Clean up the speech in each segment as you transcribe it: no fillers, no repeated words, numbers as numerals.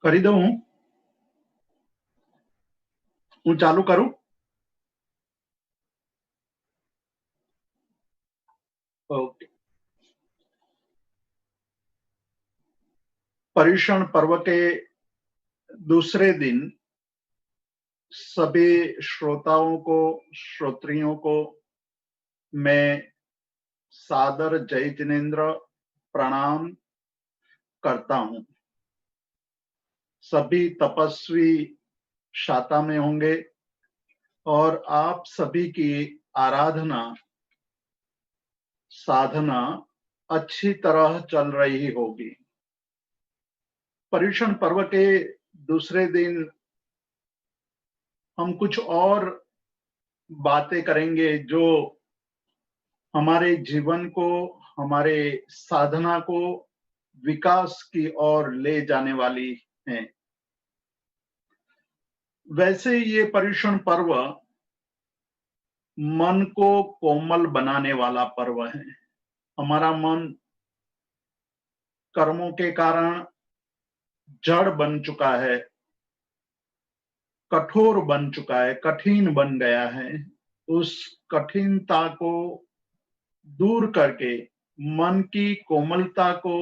કરી દઉં હું ચાલુ કરું? ओके। पर्युषण पर्व के दूसरे दिन सभी श्रोताओं को, श्रोत्रियों को मैं सादर जय जिनेन्द्र प्रणाम करता हूं। सभी तपस्वी शाता में होंगे और आप सभी की आराधना साधना अच्छी तरह चल रही होगी। पर्युषण पर्व के दूसरे दिन हम कुछ और बातें करेंगे जो हमारे जीवन को, हमारे साधना को विकास की ओर ले जाने वाली हैं। वैसे ये पर्युषण पर्व मन को कोमल बनाने वाला पर्व है। हमारा मन कर्मों के कारण जड़ बन चुका है, कठोर बन चुका है, कठिन बन गया है। उस कठिनता को दूर करके मन की कोमलता को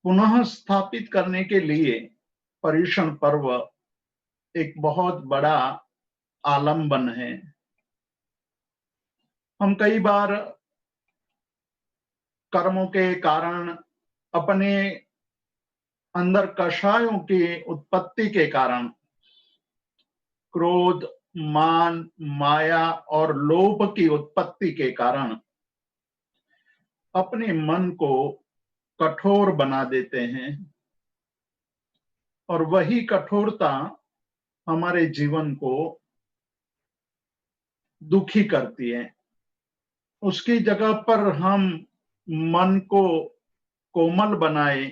पुनः स्थापित करने के लिए पर्युषण पर्व एक बहुत बड़ा आलंबन है। हम कई बार कर्मों के कारण, अपने अंदर कषायों की उत्पत्ति के कारण, क्रोध, मान, माया और लोभ की उत्पत्ति के कारण अपने मन को कठोर बना देते हैं और वही कठोरता हमारे जीवन को दुखी करती है। उसकी जगह पर हम मन को कोमल बनाए,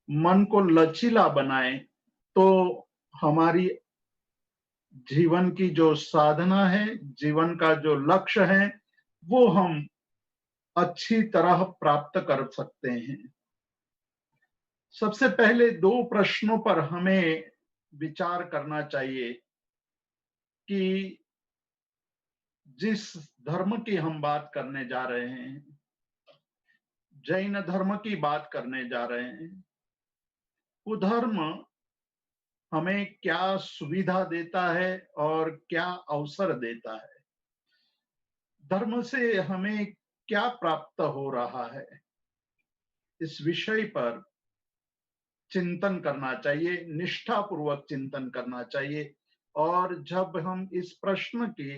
मन को लचीला बनाए, तो हमारी जीवन की जो साधना है, जीवन का जो लक्ष्य है, वो हम अच्छी तरह प्राप्त कर सकते हैं। सबसे पहले दो प्रश्नों पर हमें विचार करना चाहिए कि जिस धर्म की हम बात करने जा रहे हैं, जैन धर्म की बात करने जा रहे हैं, वो धर्म हमें क्या सुविधा देता है और क्या अवसर देता है, धर्म से हमें क्या प्राप्त हो रहा है, इस विषय पर चिंतन करना चाहिए, निष्ठापूर्वक चिंतन करना चाहिए। और जब हम इस प्रश्न की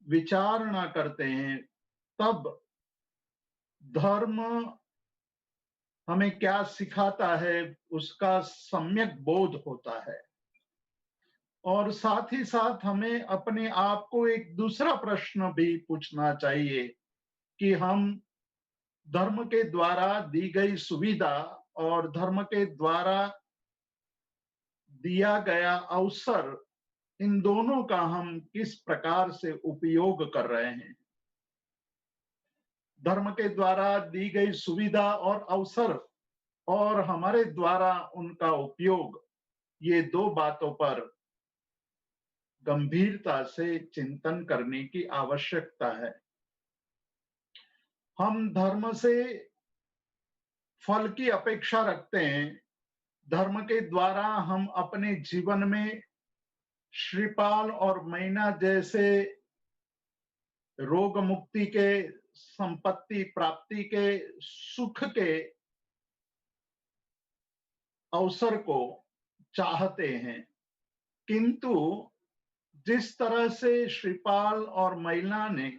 विचारणा करते हैं, तब धर्म हमें क्या सिखाता है उसका सम्यक बोध होता है। और साथ ही साथ हमें अपने आप को एक दूसरा प्रश्न भी पूछना चाहिए कि हम धर्म के द्वारा दी गई सुविधा और धर्म के द्वारा दिया गया अवसर, इन दोनों का हम किस प्रकार से उपयोग कर रहे हैं। धर्म के द्वारा दी गई सुविधा और अवसर और हमारे द्वारा उनका उपयोग, ये दो बातों पर गंभीरता से चिंतन करने की आवश्यकता है। हम धर्म से फल की अपेक्षा रखते हैं। धर्म के द्वारा हम अपने जीवन में श्रीपाल और मैना जैसे रोग मुक्ति के, संपत्ति प्राप्ति के, सुख के अवसर को चाहते हैं, किंतु जिस तरह से श्रीपाल और मैना ने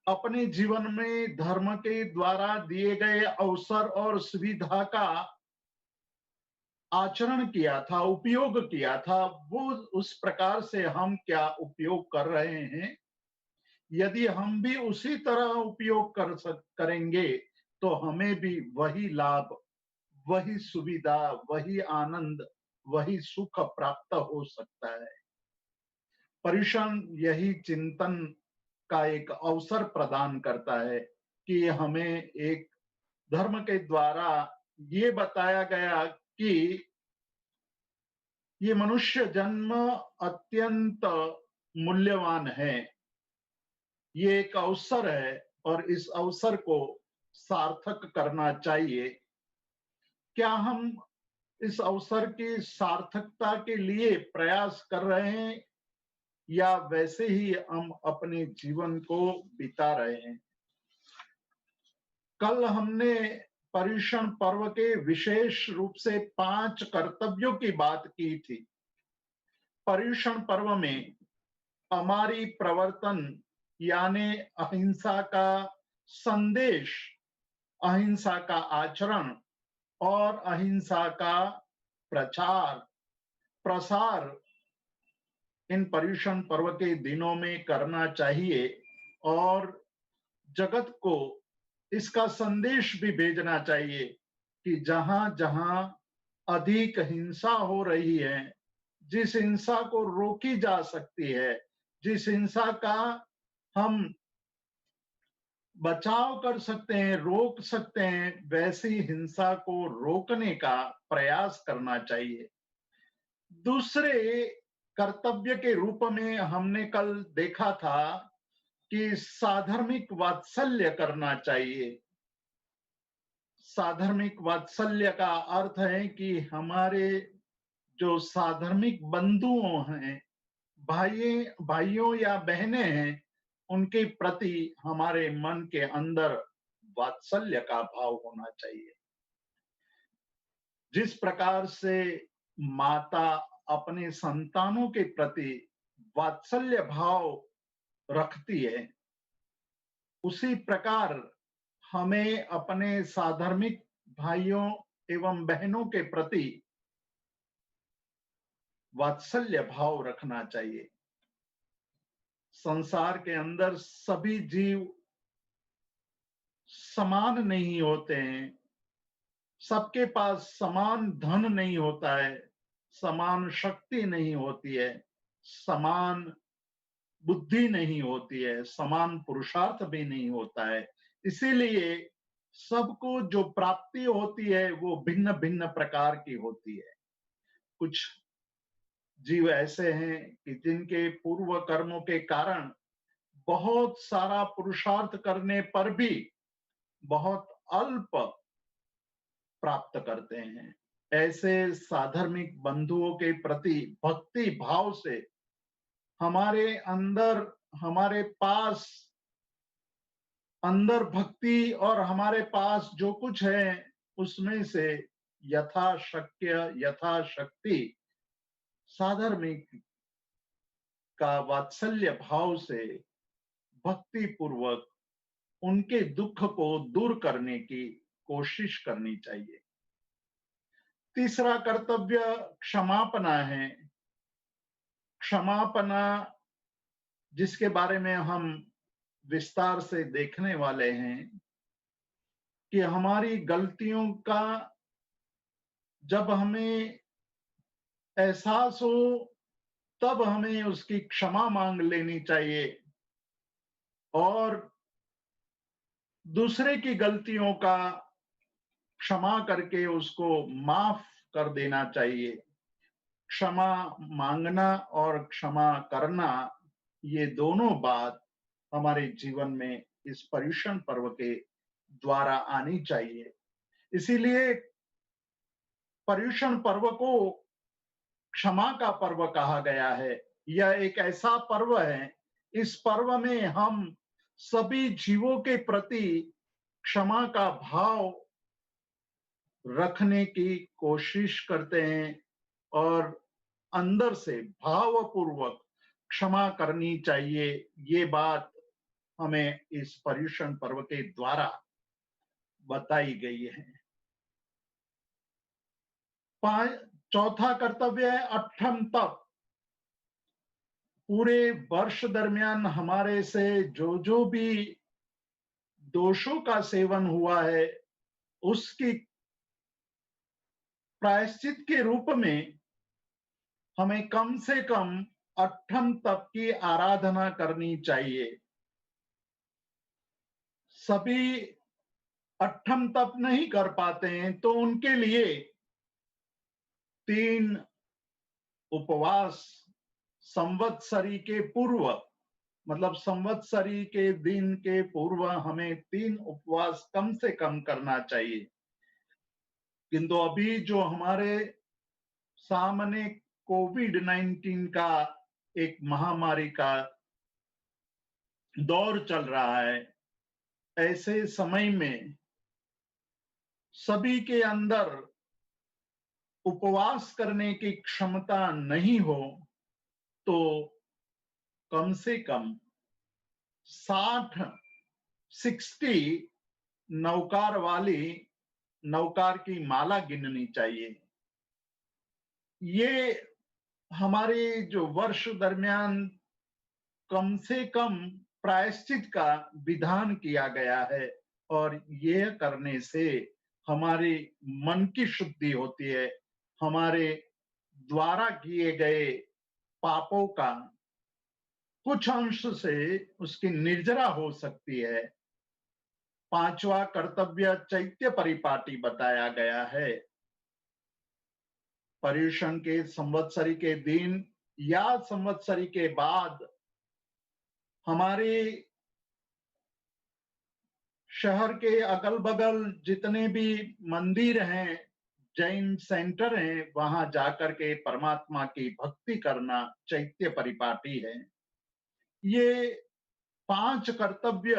अपने जीवन में धर्म के द्वारा दिए गए अवसर और सुविधा का आचरण किया था, उपयोग किया था, वो उस प्रकार से हम क्या उपयोग कर रहे हैं। यदि हम भी उसी तरह उपयोग करेंगे तो हमें भी वही लाभ, वही सुविधा, वही आनंद, वही सुख प्राप्त हो सकता है। पर्युषण यही चिंतन का एक अवसर प्रदान करता है कि हमें एक धर्म के द्वारा ये बताया गया कि ये मनुष्य जन्म अत्यंत मूल्यवान है, ये एक अवसर है और इस अवसर को सार्थक करना चाहिए। क्या हम इस अवसर की सार्थकता के लिए प्रयास कर रहे हैं या वैसे ही हम अपने जीवन को बिता रहे हैं? कल हमने पर्युषण पर्व के विशेष रूप से 5 कर्तव्यों की बात की थी। पर्युषण पर्व में हमारी प्रवर्तन यानी अहिंसा का संदेश, अहिंसा का आचरण और अहिंसा का प्रचार प्रसार इन पर्युषण पर्व के दिनों में करना चाहिए और जगत को इसका संदेश भी भेजना चाहिए कि जहां जहां अधिक हिंसा हो रही है, जिस हिंसा को रोकी जा सकती है, जिस हिंसा का हम बचाव कर सकते हैं, रोक सकते हैं, वैसी हिंसा को रोकने का प्रयास करना चाहिए। दूसरे कर्तव्य के रूप में हमने कल देखा था कि साधर्मिक वात्सल्य करना चाहिए। साधर्मिक वात्सल्य का अर्थ है कि हमारे जो साधर्मिक बंधुओं हैं, भाइयों या बहनें हैं, उनके प्रति हमारे मन के अंदर वात्सल्य का भाव होना चाहिए। जिस प्रकार से माता अपने संतानों के प्रति वात्सल्य भाव रखती है, उसी प्रकार हमें अपने साधर्मिक भाइयों एवं बहनों के प्रति वात्सल्य भाव रखना चाहिए। संसार के अंदर सभी जीव समान नहीं होते हैं, सबके पास समान धन नहीं होता है, समान शक्ति नहीं होती है, समान बुद्धि नहीं होती है, समान पुरुषार्थ भी नहीं होता है। इसीलिए सबको जो प्राप्ति होती है वो भिन्न भिन्न प्रकार की होती है। कुछ जीव ऐसे हैं कि जिनके पूर्व कर्मों के कारण बहुत सारा पुरुषार्थ करने पर भी बहुत अल्प प्राप्त करते हैं। ऐसे साधर्मिक बंधुओं के प्रति भक्ति भाव से हमारे अंदर, हमारे पास अंदर भक्ति और हमारे पास जो कुछ है उसमें से यथाशक्य यथाशक्ति साधर्मिक का वात्सल्य भाव से भक्ति पूर्वक उनके दुख को दूर करने की कोशिश करनी चाहिए। तीसरा कर्तव्य क्षमापना है। क्षमापना, जिसके बारे में हम विस्तार से देखने वाले हैं कि हमारी गलतियों का जब हमें एहसास हो तब हमें उसकी क्षमा मांग लेनी चाहिए और दूसरे की गलतियों का क्षमा करके उसको माफ कर देना चाहिए। क्षमा मांगना और क्षमा करना, ये दोनों बात हमारे जीवन में इस पर्युषण पर्व के द्वारा आनी चाहिए। इसीलिए पर्युषण पर्व को क्षमा का पर्व कहा गया है। यह एक ऐसा पर्व है, इस पर्व में हम सभी जीवों के प्रति क्षमा का भाव रखने की कोशिश करते हैं और अंदर से भावपूर्वक क्षमा करनी चाहिए। ये बात हमें इस पर्युषण पर्व के द्वारा बताई गई है। चौथा कर्तव्य है अठम तप। पूरे वर्ष दरमियान हमारे से जो जो भी दोषों का सेवन हुआ है उसकी प्रायश्चित के रूप में हमें कम से कम अठम तप की आराधना करनी चाहिए। सभी अट्ठम तप नहीं कर पाते हैं तो उनके लिए 3 उपवास संवत्सरी के पूर्व, मतलब संवत्सरी के दिन के पूर्व हमें 3 उपवास कम से कम करना चाहिए। किंतु अभी जो हमारे सामने कोविड-19 का एक महामारी का दौर चल रहा है, ऐसे समय में सभी के अंदर उपवास करने की क्षमता नहीं हो, तो कम से कम 60 60 नौकार वाली नौकार की माला गिननी चाहिए। ये हमारे जो वर्ष दरमियान कम से कम प्रायश्चित का विधान किया गया है, और यह करने से हमारे मन की शुद्धि होती है, हमारे द्वारा किए गए पापों का कुछ अंश से उसकी निर्जरा हो सकती है। 5वां कर्तव्य चैत्य परिपाटी बताया गया है। पर्युषण के संवत्सरी के दिन या संवत्सरी के बाद हमारे शहर के अगल-बगल जितने भी मंदिर हैं, जैन सेंटर हैं, वहां जाकर के परमात्मा की भक्ति करना चैत्य परिपाटी है। ये 5 कर्तव्य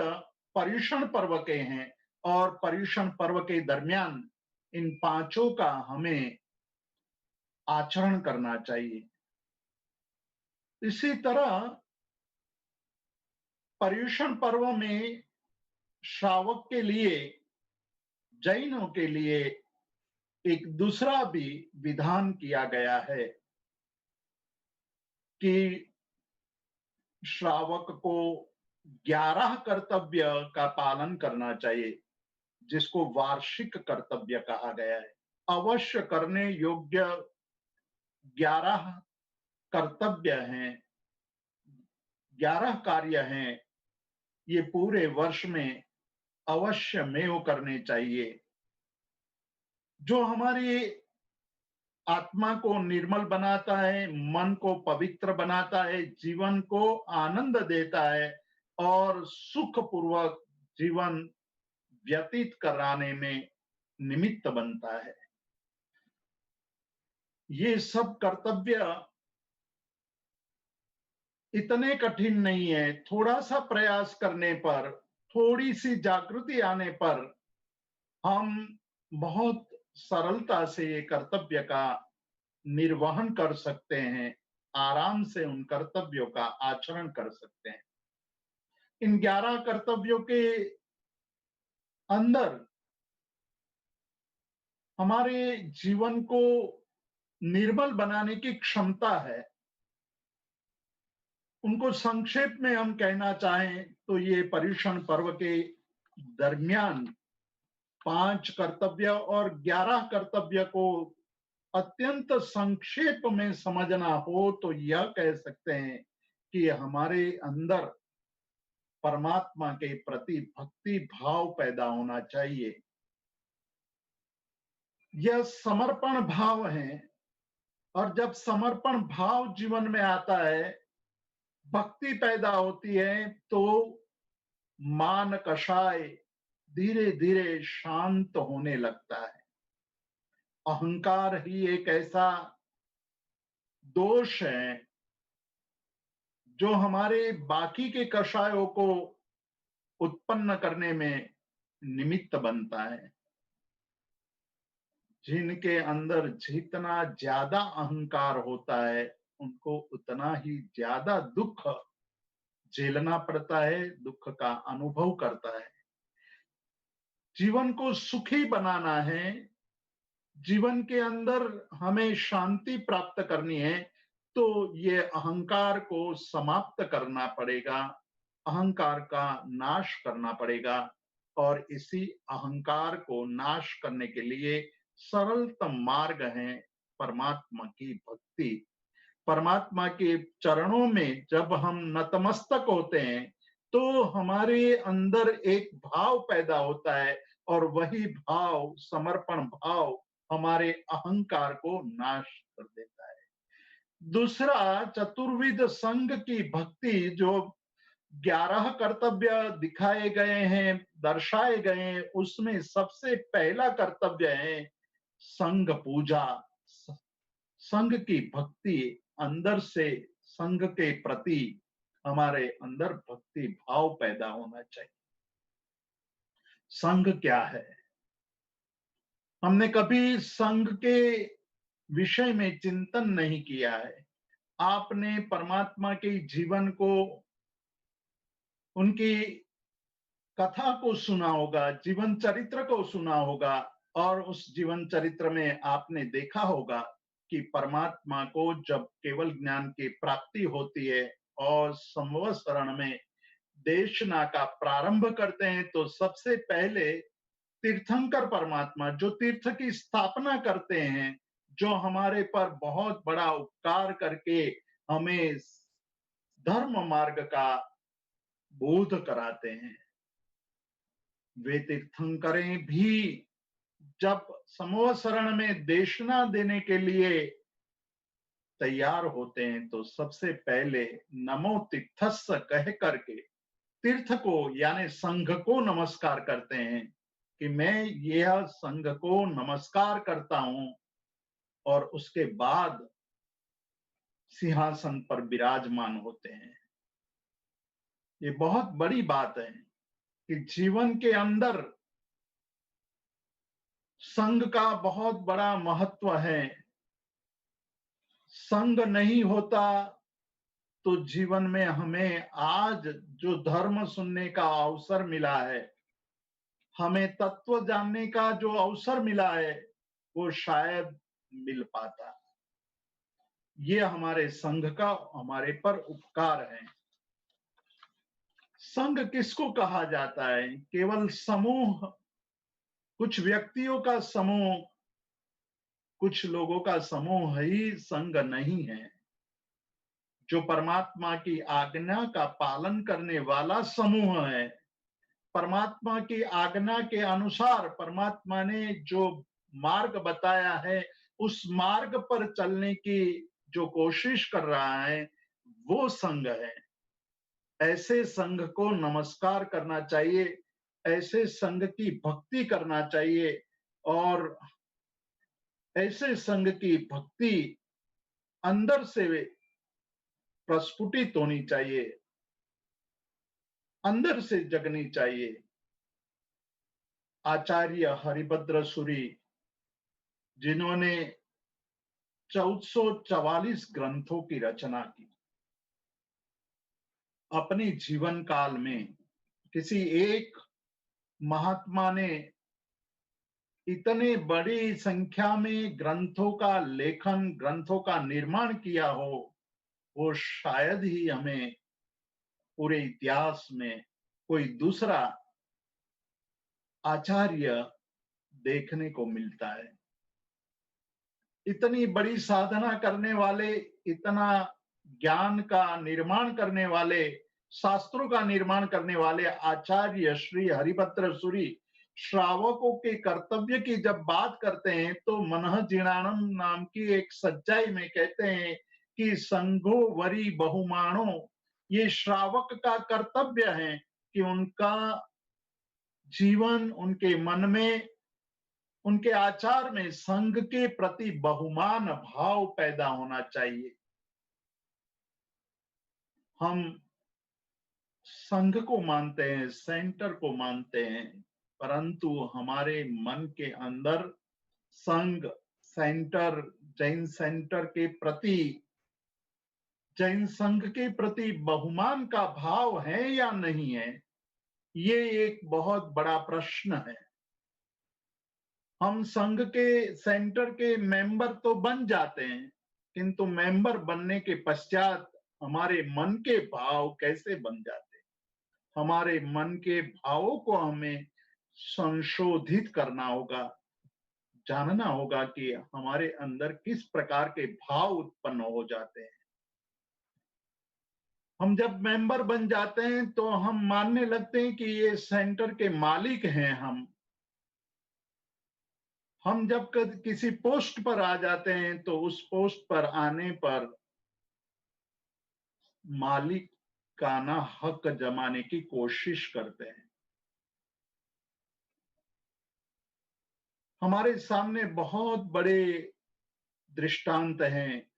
पर्युषण पर्व के हैं, और पर्युषण पर्व के दरमियान इन पांचों का हमें आचरण करना चाहिए। इसी तरह पर्युषण पर्व में श्रावक के लिए, जैनों के लिए एक दूसरा भी विधान किया गया है कि श्रावक को 11 कर्तव्य का पालन करना चाहिए, जिसको वार्षिक कर्तव्य कहा गया है। अवश्य करने योग्य 11 कर्तव्य हैं, 11 कार्य हैं, ये पूरे वर्ष में अवश्य में करने चाहिए, जो हमारी आत्मा को निर्मल बनाता है, मन को पवित्र बनाता है, जीवन को आनंद देता है और सुखपूर्वक जीवन व्यतीत कराने में निमित्त बनता है। ये सब कर्तव्य इतने कठिन नहीं है, थोड़ा सा प्रयास करने पर, थोड़ी सी जागृति आने पर हम बहुत सरलता से ये कर्तव्य का निर्वहन कर सकते हैं, आराम से उन कर्तव्यों का आचरण कर सकते हैं। इन 11 कर्तव्यों के अंदर हमारे जीवन को निर्मल बनाने की क्षमता है। उनको संक्षेप में हम कहना चाहें तो ये पर्युषण पर्व के दरमियान 5 कर्तव्य और 11 कर्तव्य को अत्यंत संक्षेप में समझना हो तो यह कह सकते हैं कि हमारे अंदर परमात्मा के प्रति भक्ति भाव पैदा होना चाहिए। यह समर्पण भाव है, और जब समर्पण भाव जीवन में आता है, भक्ति पैदा होती है, तो मान कषाय धीरे धीरे शांत होने लगता है। अहंकार ही एक ऐसा दोष है जो हमारे बाकी के कषायों को उत्पन्न करने में निमित्त बनता है। जिनके अंदर जितना ज्यादा अहंकार होता है, उनको उतना ही ज्यादा दुख झेलना पड़ता है, दुख का अनुभव करता है। जीवन को सुखी बनाना है, जीवन के अंदर हमें शांति प्राप्त करनी है, तो ये अहंकार को समाप्त करना पड़ेगा, अहंकार का नाश करना पड़ेगा। और इसी अहंकार को नाश करने के लिए सरलतम मार्ग है परमात्मा की भक्ति। परमात्मा के चरणों में जब हम नतमस्तक होते हैं, तो हमारे अंदर एक भाव पैदा होता है, और वही भाव, समर्पण भाव, हमारे अहंकार को नाश कर देता है। दूसरा, चतुर्विध संघ की भक्ति, जो 11 कर्तव्य दिखाए गए हैं, दर्शाए गए हैं, उसमें सबसे पहला कर्तव्य है संघ पूजा। संघ की भक्ति, अंदर से संघ के प्रति हमारे अंदर भक्ति भाव पैदा होना चाहिए। संघ क्या है? हमने कभी संघ के विषय में चिंतन नहीं किया है। आपने परमात्मा के जीवन को, उनकी कथा को सुना होगा, जीवन चरित्र को सुना होगा, और उस जीवन चरित्र में आपने देखा होगा कि परमात्मा को जब केवल ज्ञान की प्राप्ति होती है और संभव शरण में देशना का प्रारंभ करते हैं, तो सबसे पहले तीर्थंकर परमात्मा, जो तीर्थ की स्थापना करते हैं, जो हमारे पर बहुत बड़ा उपकार करके हमें धर्म मार्ग का बोध कराते हैं, वे तीर्थंकरें भी जब समूह शरण में देशना देने के लिए तैयार होते हैं, तो सबसे पहले नमो तीर्थस्स कह करके तीर्थ को यानी संघ को नमस्कार करते हैं कि मैं यह संघ को नमस्कार करता हूं, और उसके बाद सिंहासन पर विराजमान होते हैं। ये बहुत बड़ी बात है कि जीवन के अंदर संघ का बहुत बड़ा महत्व है। संघ नहीं होता तो जीवन में हमें आज जो धर्म सुनने का अवसर मिला है, हमें तत्व जानने का जो अवसर मिला है, वो शायद मिल पाता। ये हमारे संघ का हमारे पर उपकार है। संघ किसको कहा जाता है? केवल समूह, कुछ व्यक्तियों का समूह, कुछ लोगों का समूह ही संघ नहीं है। जो परमात्मा की आज्ञा का पालन करने वाला समूह है, परमात्मा की आज्ञा के अनुसार परमात्मा ने जो मार्ग बताया है, उस मार्ग पर चलने की जो कोशिश कर रहा है, वो संघ है। ऐसे संघ को नमस्कार करना चाहिए, ऐसे संघ की भक्ति करना चाहिए, और ऐसे संघ की भक्ति अंदर से प्रस्फुटित होनी चाहिए, अंदर से जगनी चाहिए। आचार्य हरिभद्र सूरी, जिन्होंने 1444 ग्रंथों की रचना की, अपने जीवन काल में किसी एक महात्मा ने इतने बड़ी संख्या में ग्रंथों का लेखन, ग्रंथों का निर्माण किया हो, वो शायद ही हमें पूरे इतिहास में कोई दूसरा आचार्य देखने को मिलता है। इतनी बड़ी साधना करने वाले, इतना ज्ञान का निर्माण करने वाले, शास्त्रों का निर्माण करने वाले आचार्य श्री हरिभद्र सूरी श्रावकों के कर्तव्य की जब बात करते हैं, तो मनः जीर्णानम नाम की एक सच्चाई में कहते हैं कि संघो वरी बहुमाणो, ये श्रावक का कर्तव्य है कि उनका जीवन, उनके मन में, उनके आचार में संघ के प्रति बहुमान भाव पैदा होना चाहिए। हम संघ को मानते हैं, सेंटर को मानते हैं, परंतु हमारे मन के अंदर संघ, सेंटर, जैन सेंटर के प्रति, जैन संघ के प्रति बहुमान का भाव है या नहीं है, ये एक बहुत बड़ा प्रश्न है। हम संघ के, सेंटर के मेंबर तो बन जाते हैं, किंतु मेंबर बनने के पश्चात हमारे मन के भाव कैसे बन जाते हैं? हमारे मन के भावों को हमें संशोधित करना होगा, जानना होगा कि हमारे अंदर किस प्रकार के भाव उत्पन्न हो जाते हैं। हम जब मेंबर बन जाते हैं तो हम मानने लगते हैं कि ये सेंटर के मालिक हैं हम, हम जब किसी पोस्ट पर आ जाते हैं तो उस पोस्ट पर आने पर मालिकाना हक जमाने की कोशिश करते हैं। हमारे सामने बहुत बड़े दृष्टांत हैं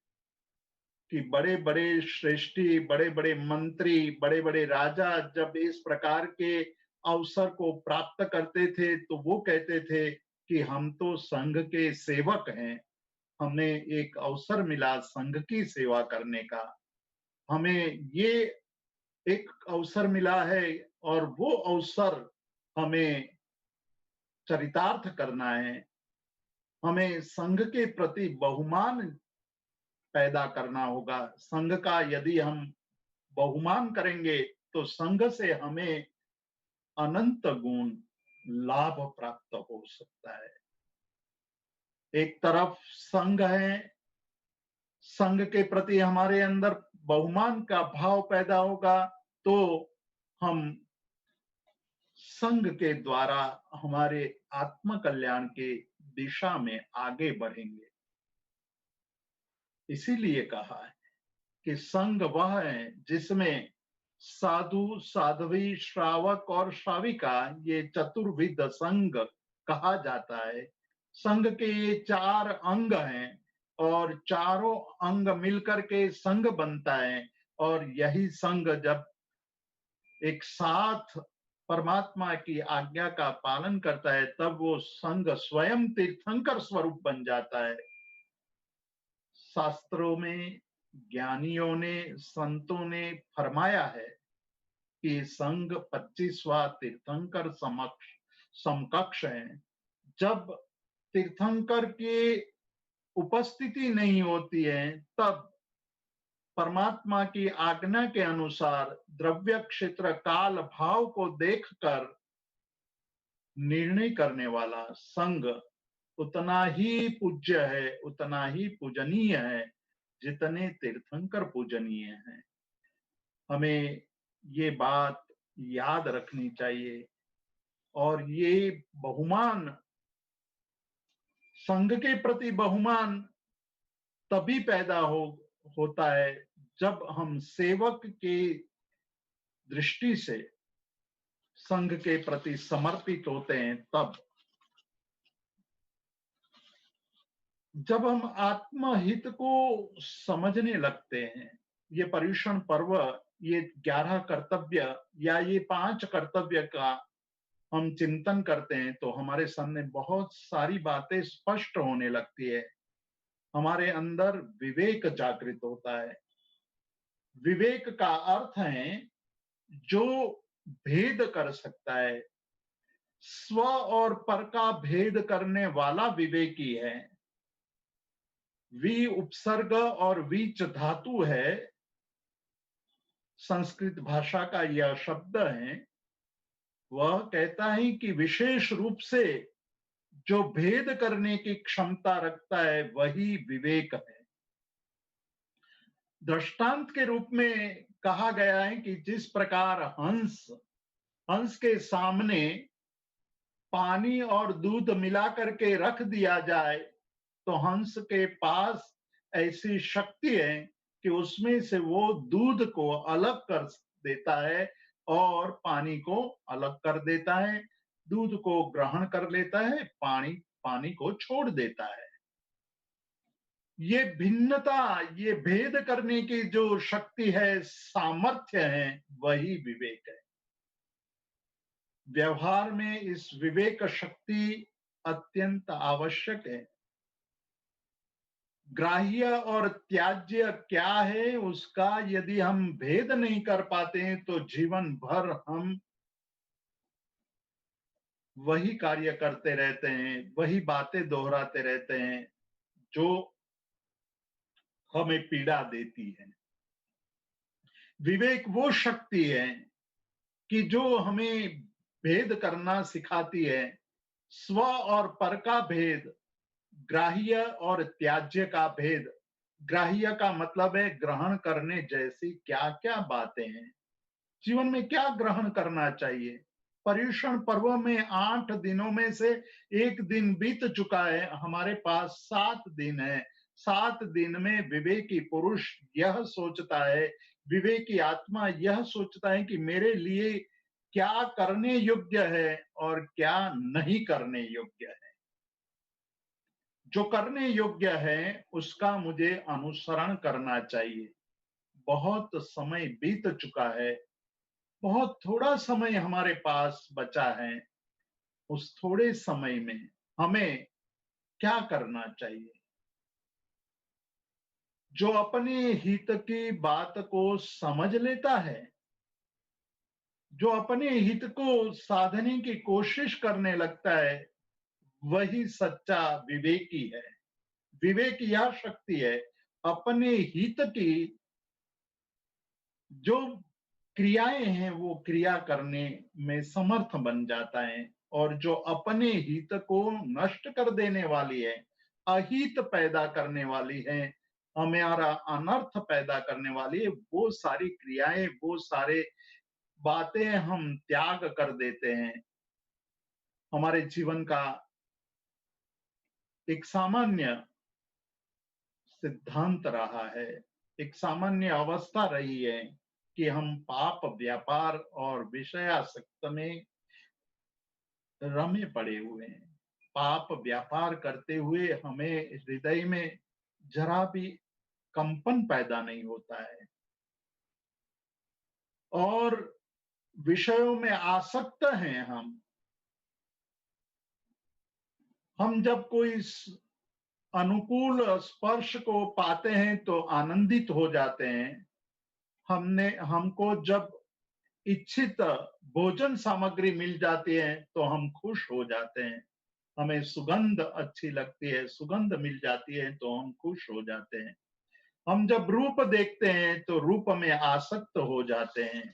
कि बड़े-बड़े श्रेष्ठी, बड़े-बड़े मंत्री, बड़े-बड़े राजा जब इस प्रकार के अवसर को प्राप्त करते थे, तो वो कहते थे कि हम तो संघ के सेवक हैं, हमें एक अवसर मिला संघ की सेवा करने का। हमें ये एक अवसर मिला है और वो अवसर हमें चरितार्थ करना है। हमें संघ के प्रति बहुमान पैदा करना होगा। संघ का यदि हम बहुमान करेंगे तो संघ से हमें अनंत गुण लाभ प्राप्त हो सकता है। एक तरफ संघ है, संघ के प्रति हमारे अंदर बहुमान का भाव पैदा होगा तो हम संघ के द्वारा हमारे आत्म कल्याण के दिशा में आगे बढ़ेंगे। इसीलिए कहा है कि संघ वह है जिसमें साधु, साध्वी, श्रावक और श्राविका ये चतुर्विध संघ कहा जाता है। संघ के ये 4 अंग हैं और चारों अंग मिलकर के संघ बनता है और यही संघ जब एक साथ परमात्मा की आज्ञा का पालन करता है तब वो संघ स्वयं तीर्थंकर स्वरूप बन जाता है। शास्त्रों में ज्ञानियों ने, संतों ने फरमाया है कि संघ 25वां तीर्थंकर समकक्ष है। जब तीर्थंकर की उपस्थिति नहीं होती है तब परमात्मा की आज्ञा के अनुसार द्रव्य क्षेत्र काल भाव को देखकर निर्णय करने वाला संघ उतना ही पूज्य है, उतना ही पूजनीय है जितने तीर्थंकर पूजनीय हैं। हमें ये बात याद रखनी चाहिए और ये बहुमान, संघ के प्रति बहुमान तभी पैदा होता है जब हम सेवक की दृष्टि से संघ के प्रति समर्पित होते हैं। तब जब हम आत्महित को समझने लगते हैं, ये पर्युषण पर्व, ये 11 कर्तव्य या ये 5 कर्तव्य का हम चिंतन करते हैं तो हमारे सामने बहुत सारी बातें स्पष्ट होने लगती है। हमारे अंदर विवेक जागृत होता है। विवेक का अर्थ है जो भेद कर सकता है, स्व और पर का भेद करने वाला विवेकी है। वी उपसर्ग और वीच धातु है, संस्कृत भाषा का यह शब्द है। वह कहता है कि विशेष रूप से जो भेद करने की क्षमता रखता है वही विवेक है। दृष्टांत के रूप में कहा गया है कि जिस प्रकार हंस के सामने पानी और दूध मिला करके रख दिया जाए तो हंस के पास ऐसी शक्ति है कि उसमें से वो दूध को अलग कर देता है और पानी को अलग कर देता है, दूध को ग्रहण कर लेता है, पानी को छोड़ देता है। ये भिन्नता, ये भेद करने की जो शक्ति है, सामर्थ्य है, वही विवेक है। व्यवहार में इस विवेक शक्ति अत्यंत आवश्यक है। ग्राह्य और त्याज्य क्या है उसका यदि हम भेद नहीं कर पाते हैं तो जीवन भर हम वही कार्य करते रहते हैं, वही बातें दोहराते रहते हैं जो हमें पीड़ा देती है। विवेक वो शक्ति है कि जो हमें भेद करना सिखाती है, स्व और पर का भेद, ग्राह्य और त्याज्य का भेद। ग्राह्य का मतलब है ग्रहण करने जैसी क्या क्या बातें हैं, जीवन में क्या ग्रहण करना चाहिए, पर्युषण पर्व में 8 दिनों में से एक दिन बीत चुका है, हमारे पास 7 दिन है। 7 दिन में विवेकी पुरुष यह सोचता है, विवेकी आत्मा यह सोचता है कि मेरे लिए क्या करने योग्य है और क्या नहीं करने योग्य है। जो करने योग्य है उसका मुझे अनुसरण करना चाहिए। बहुत समय बीत चुका है, बहुत थोड़ा समय हमारे पास बचा है। उस थोड़े समय में हमें क्या करना चाहिए? जो अपने हित की बात को समझ लेता है, जो अपने हित को साधने की कोशिश करने लगता है, वही सच्चा विवेकी है। विवेक यह शक्ति है, अपने हित की जो क्रियाएं हैं वो क्रिया करने में समर्थ बन जाता है, और जो अपने हित को नष्ट कर देने वाली है, अहित पैदा करने वाली है, हमारा अनर्थ पैदा करने वाली है, वो सारी क्रियाएं, वो सारे बातें हम त्याग कर देते हैं। हमारे जीवन का एक सामान्य सिद्धांत रहा है, एक सामान्य अवस्था रही है कि हम पाप व्यापार और विषयासक्त में रमे पड़े हुए हैं। पाप व्यापार करते हुए हमें हृदय में जरा भी कंपन पैदा नहीं होता है, और विषयों में आसक्त हैं हम जब कोई अनुकूल स्पर्श को पाते हैं तो आनंदित हो जाते हैं। हमको जब इच्छित भोजन सामग्री मिल जाती है तो हम खुश हो जाते हैं। हमें सुगंध अच्छी लगती है, सुगंध मिल जाती है तो हम खुश हो जाते हैं। हम जब रूप देखते हैं तो रूप में आसक्त हो जाते हैं।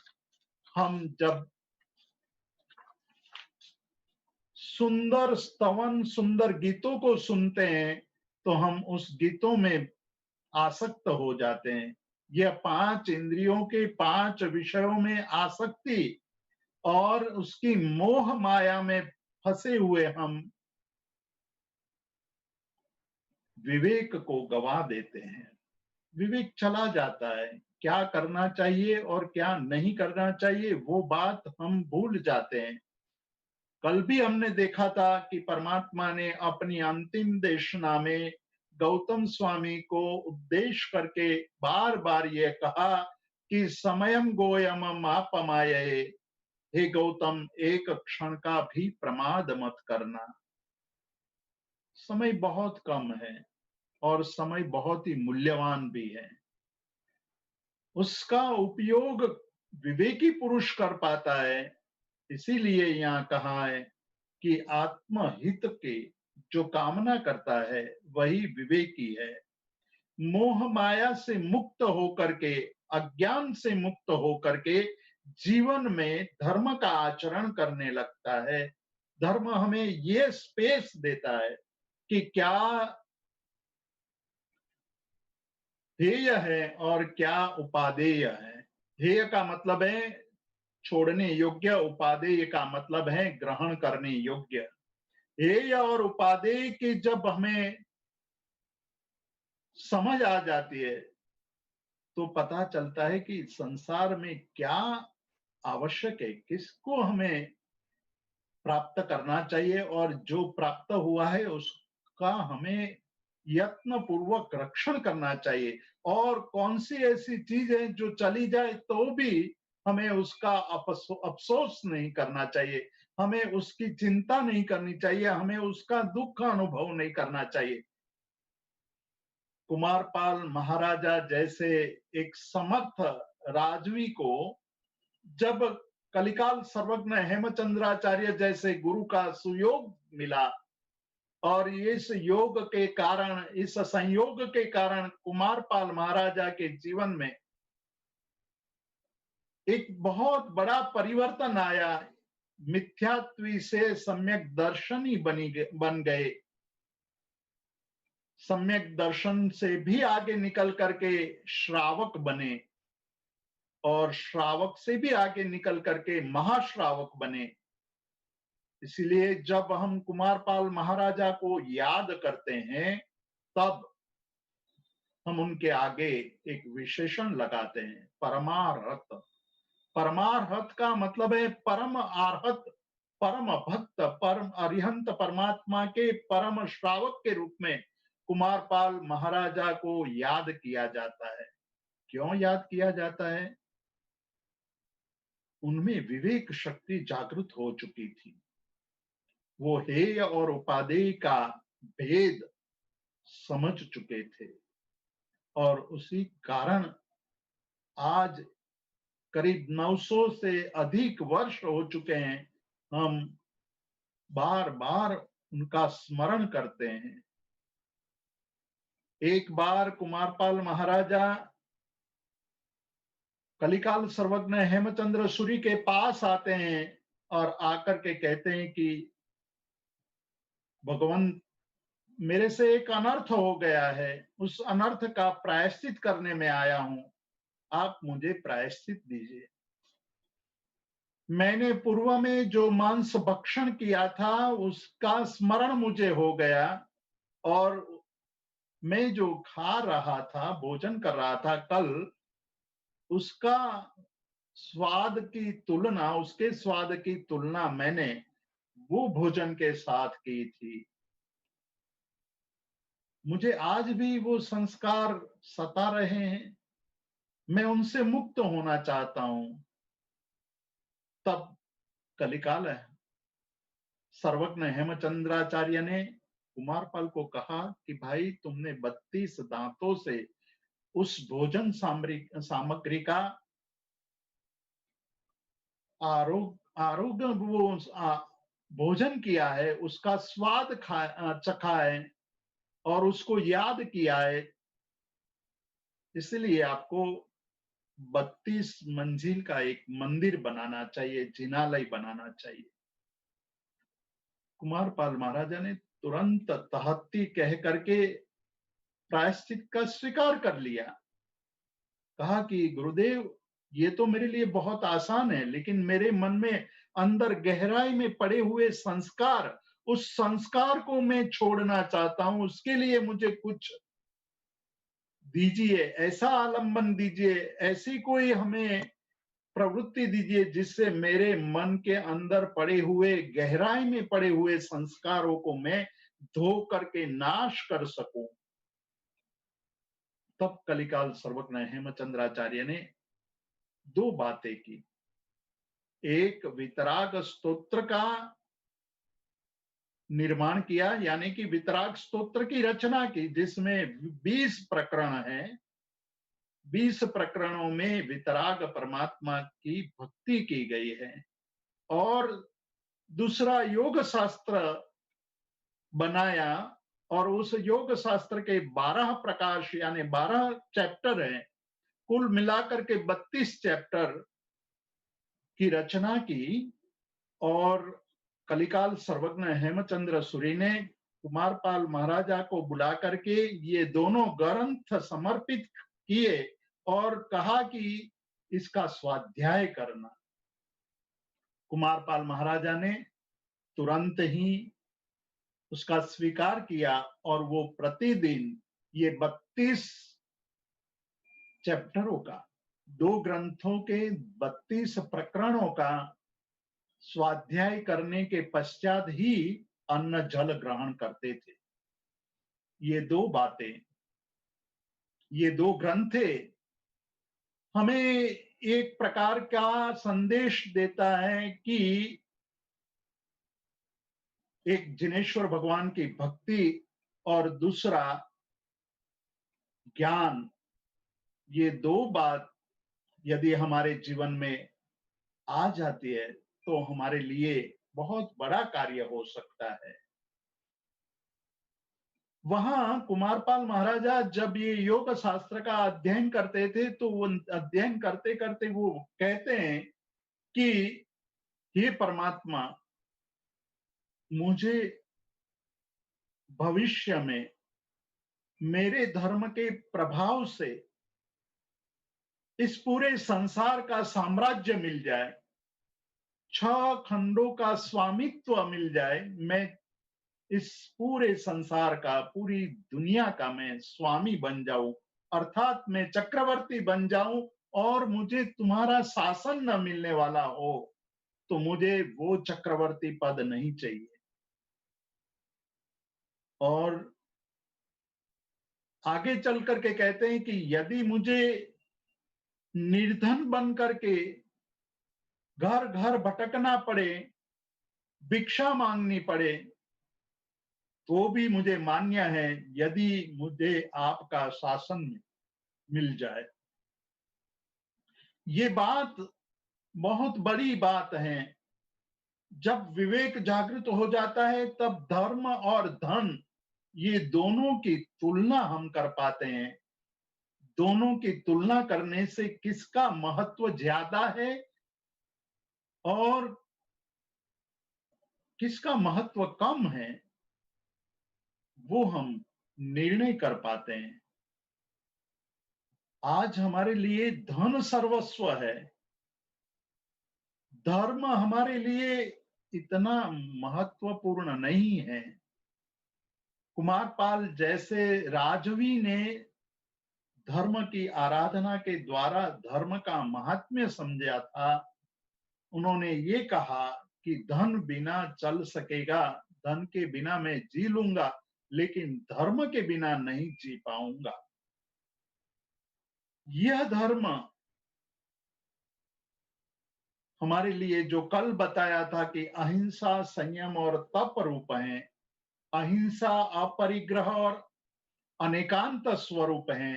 हम जब सुंदर स्तवन, सुंदर गीतों को सुनते हैं तो हम उस गीतों में आसक्त हो जाते हैं। यह 5 इंद्रियों के 5 विषयों में आसक्ति और उसकी मोह माया में फंसे हुए हम विवेक को गवा देते हैं। विवेक चला जाता है, क्या करना चाहिए और क्या नहीं करना चाहिए वो बात हम भूल जाते हैं। कल भी हमने देखा था कि परमात्मा ने अपनी अंतिम देशना में गौतम स्वामी को उपदेश करके बार बार यह कहा कि समयम गोयम मापमाये, हे गौतम एक क्षण का भी प्रमाद मत करना। समय बहुत कम है और समय बहुत ही मूल्यवान भी है। उसका उपयोग विवेकी पुरुष कर पाता है। इसीलिए यहाँ कहा है कि आत्महित के जो कामना करता है वही विवेकी है। मोह माया से मुक्त होकर के, अज्ञान से मुक्त होकर के जीवन में धर्म का आचरण करने लगता है। धर्म हमें ये स्पेस देता है कि क्या ध्येय है और क्या उपादेय है। ध्येय का मतलब है छोड़ने योग्य, उपादेय का मतलब है ग्रहण करने योग्य। ध्येय और उपादेय की जब हमें समझ आ जाती है तो पता चलता है कि संसार में क्या आवश्यक है, किसको हमें प्राप्त करना चाहिए, और जो प्राप्त हुआ है उसका हमें यत्न पूर्वक रक्षण करना चाहिए। और कौन सी ऐसी चीज है जो चली जाए तो भी हमें उसका अफसोस नहीं करना चाहिए, हमें उसकी चिंता नहीं करनी चाहिए, हमें उसका दुख अनुभव नहीं करना चाहिए। कुमारपाल महाराजा जैसे एक समर्थ राजवी को जब कलिकाल सर्वज्ञ हेमचंद्राचार्य जैसे गुरु का सुयोग मिला, और इस योग के कारण, इस संयोग के कारण कुमारपाल महाराजा के जीवन में एक बहुत बड़ा परिवर्तन आया। मिथ्यात्वी से सम्यक दर्शनी बन गए। सम्यक दर्शन से भी आगे निकल करके श्रावक बने, और श्रावक से भी आगे निकल करके महाश्रावक बने। इसलिए जब हम कुमारपाल महाराजा को याद करते हैं, तब हम उनके आगे एक विशेषण लगाते हैं, परमार्हत। परमार्हत का मतलब है परम आर्हत, परम भक्त, परम अरिहंत परमात्मा के परम श्रावक के रूप में कुमारपाल महाराजा को याद किया जाता है। क्यों याद किया जाता है? उनमें विवेक शक्ति जागृत हो चुकी थी। वो हेय और उपादेय का भेद समझ चुके थे, और उसी कारण आज करीब 900 से अधिक वर्ष हो चुके हैं, हम बार बार उनका स्मरण करते हैं। एक बार कुमारपाल महाराजा कलिकाल सर्वज्ञ हेमचंद्र सूरी के पास आते हैं और आकर के कहते हैं कि भगवान, मेरे से एक अनर्थ हो गया है, उस अनर्थ का प्रायश्चित करने में आया हूं, आप मुझे प्रायश्चित दीजिए। मैंने पूर्व में जो मांस भक्षण किया था उसका स्मरण मुझे हो गया, और मैं जो खा रहा था, भोजन कर रहा था कल, उसका उसके स्वाद की तुलना मैंने वो भोजन के साथ की थी। मुझे आज भी वो संस्कार सता रहे हैं, मैं उनसे मुक्त होना चाहता हूं। तब कलिकाल है, सर्वज्ञ हेमचंद्राचार्य ने कुमारपाल को कहा कि भाई, तुमने 32 दांतों से उस भोजन सामग्री का आरोग्य वो भोजन किया है, उसका स्वाद चखा है और उसको याद किया है, इसलिए आपको 32 मंजिल का एक मंदिर बनाना चाहिए, जिनालय बनाना चाहिए। कुमारपाल महाराजा ने तुरंत तहत्ती कह करके प्रायश्चित का स्वीकार कर लिया। कहा कि गुरुदेव, ये तो मेरे लिए बहुत आसान है, लेकिन मेरे मन में अंदर गहराई में पड़े हुए संस्कार, उस संस्कार को मैं छोड़ना चाहता हूं, उसके लिए मुझे कुछ दीजिए, ऐसा आलंबन दीजिए, ऐसी कोई हमें प्रवृत्ति दीजिए जिससे मेरे मन के अंदर पड़े हुए, गहराई में पड़े हुए संस्कारों को मैं धो करके नाश कर सकूं। तब कलिकाल सर्वज्ञ हेमचंद्राचार्य ने दो बातें की। एक, वितराग स्तोत्र का निर्माण किया, यानी कि वितराग स्तोत्र की रचना की, जिसमें 20 प्रकरण हैं। 20 प्रकरणों में वितराग परमात्मा की भक्ति की गई है। और दूसरा, योग शास्त्र बनाया, और उस योग शास्त्र के 12 प्रकाश यानी 12 चैप्टर हैं, कुल मिलाकर के 32 चैप्टर की रचना की। और कलिकाल सर्वज्ञ हेमचंद्र सूरी ने कुमारपाल महाराजा को बुला करके ये दोनों ग्रंथ समर्पित किए और कहा कि इसका स्वाध्याय करना। कुमारपाल महाराजा ने तुरंत ही उसका स्वीकार किया, और वो प्रतिदिन ये 32 चैप्टरों का, दो ग्रंथों के 32 प्रकरणों का स्वाध्याय करने के पश्चात ही अन्न जल ग्रहण करते थे। ये दो बातें, ये दो ग्रंथे हमें एक प्रकार का संदेश देता है कि एक जिनेश्वर भगवान की भक्ति और दूसरा ज्ञान, ये दो बात यदि हमारे जीवन में आ जाती है तो हमारे लिए बहुत बड़ा कार्य हो सकता है। वहां कुमारपाल महाराजा जब ये योग शास्त्र का अध्ययन करते थे, तो वो अध्ययन करते करते वो कहते हैं कि हे परमात्मा, मुझे भविष्य में मेरे धर्म के प्रभाव से इस पूरे संसार का साम्राज्य मिल जाए, 6 खंडों का स्वामित्व मिल जाए, मैं इस पूरे संसार का, पूरी दुनिया का मैं स्वामी बन जाऊं, अर्थात मैं चक्रवर्ती बन जाऊं, और मुझे तुम्हारा शासन न मिलने वाला हो, तो मुझे वो चक्रवर्ती पद नहीं चाहिए। और आगे चल करके कहते हैं कि यदि मुझे निर्धन बन करके घर घर भटकना पड़े, भिक्षा मांगनी पड़े, तो भी मुझे मान्य है, यदि मुझे आपका शासन मिल जाए। ये बात बहुत बड़ी बात है। जब विवेक जागृत हो जाता है, तब धर्म और धन, ये दोनों की तुलना हम कर पाते हैं। दोनों की तुलना करने से किसका महत्व ज्यादा है और किसका महत्व कम है, वो हम निर्णय कर पाते हैं। आज हमारे लिए धन सर्वस्व है, धर्म हमारे लिए इतना महत्वपूर्ण नहीं है। कुमारपाल जैसे राजवी ने धर्म की आराधना के द्वारा धर्म का महात्म्य समझा था। उन्होंने ये कहा कि धन बिना चल सकेगा, धन के बिना मैं जी लूंगा, लेकिन धर्म के बिना नहीं जी पाऊंगा। यह धर्म हमारे लिए, जो कल बताया था कि अहिंसा, संयम और तप रूप है, अहिंसा अपरिग्रह और अनेकांत स्वरूप है,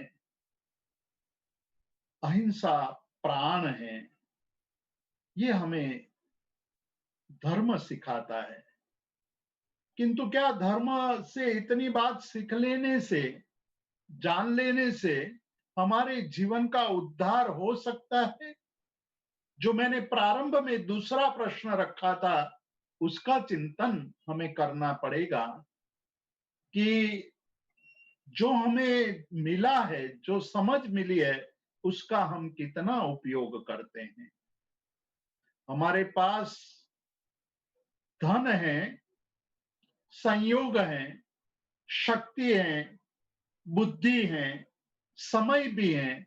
अहिंसा प्राण है, ये हमें धर्म सिखाता है। किंतु क्या धर्म से इतनी बात सीख लेने से, जान लेने से हमारे जीवन का उद्धार हो सकता है? जो मैंने प्रारंभ में दूसरा प्रश्न रखा था, उसका चिंतन हमें करना पड़ेगा कि जो हमें मिला है, जो समझ मिली है, उसका हम कितना उपयोग करते हैं। हमारे पास धन है, संयोग है, शक्ति है, बुद्धि है, समय भी है,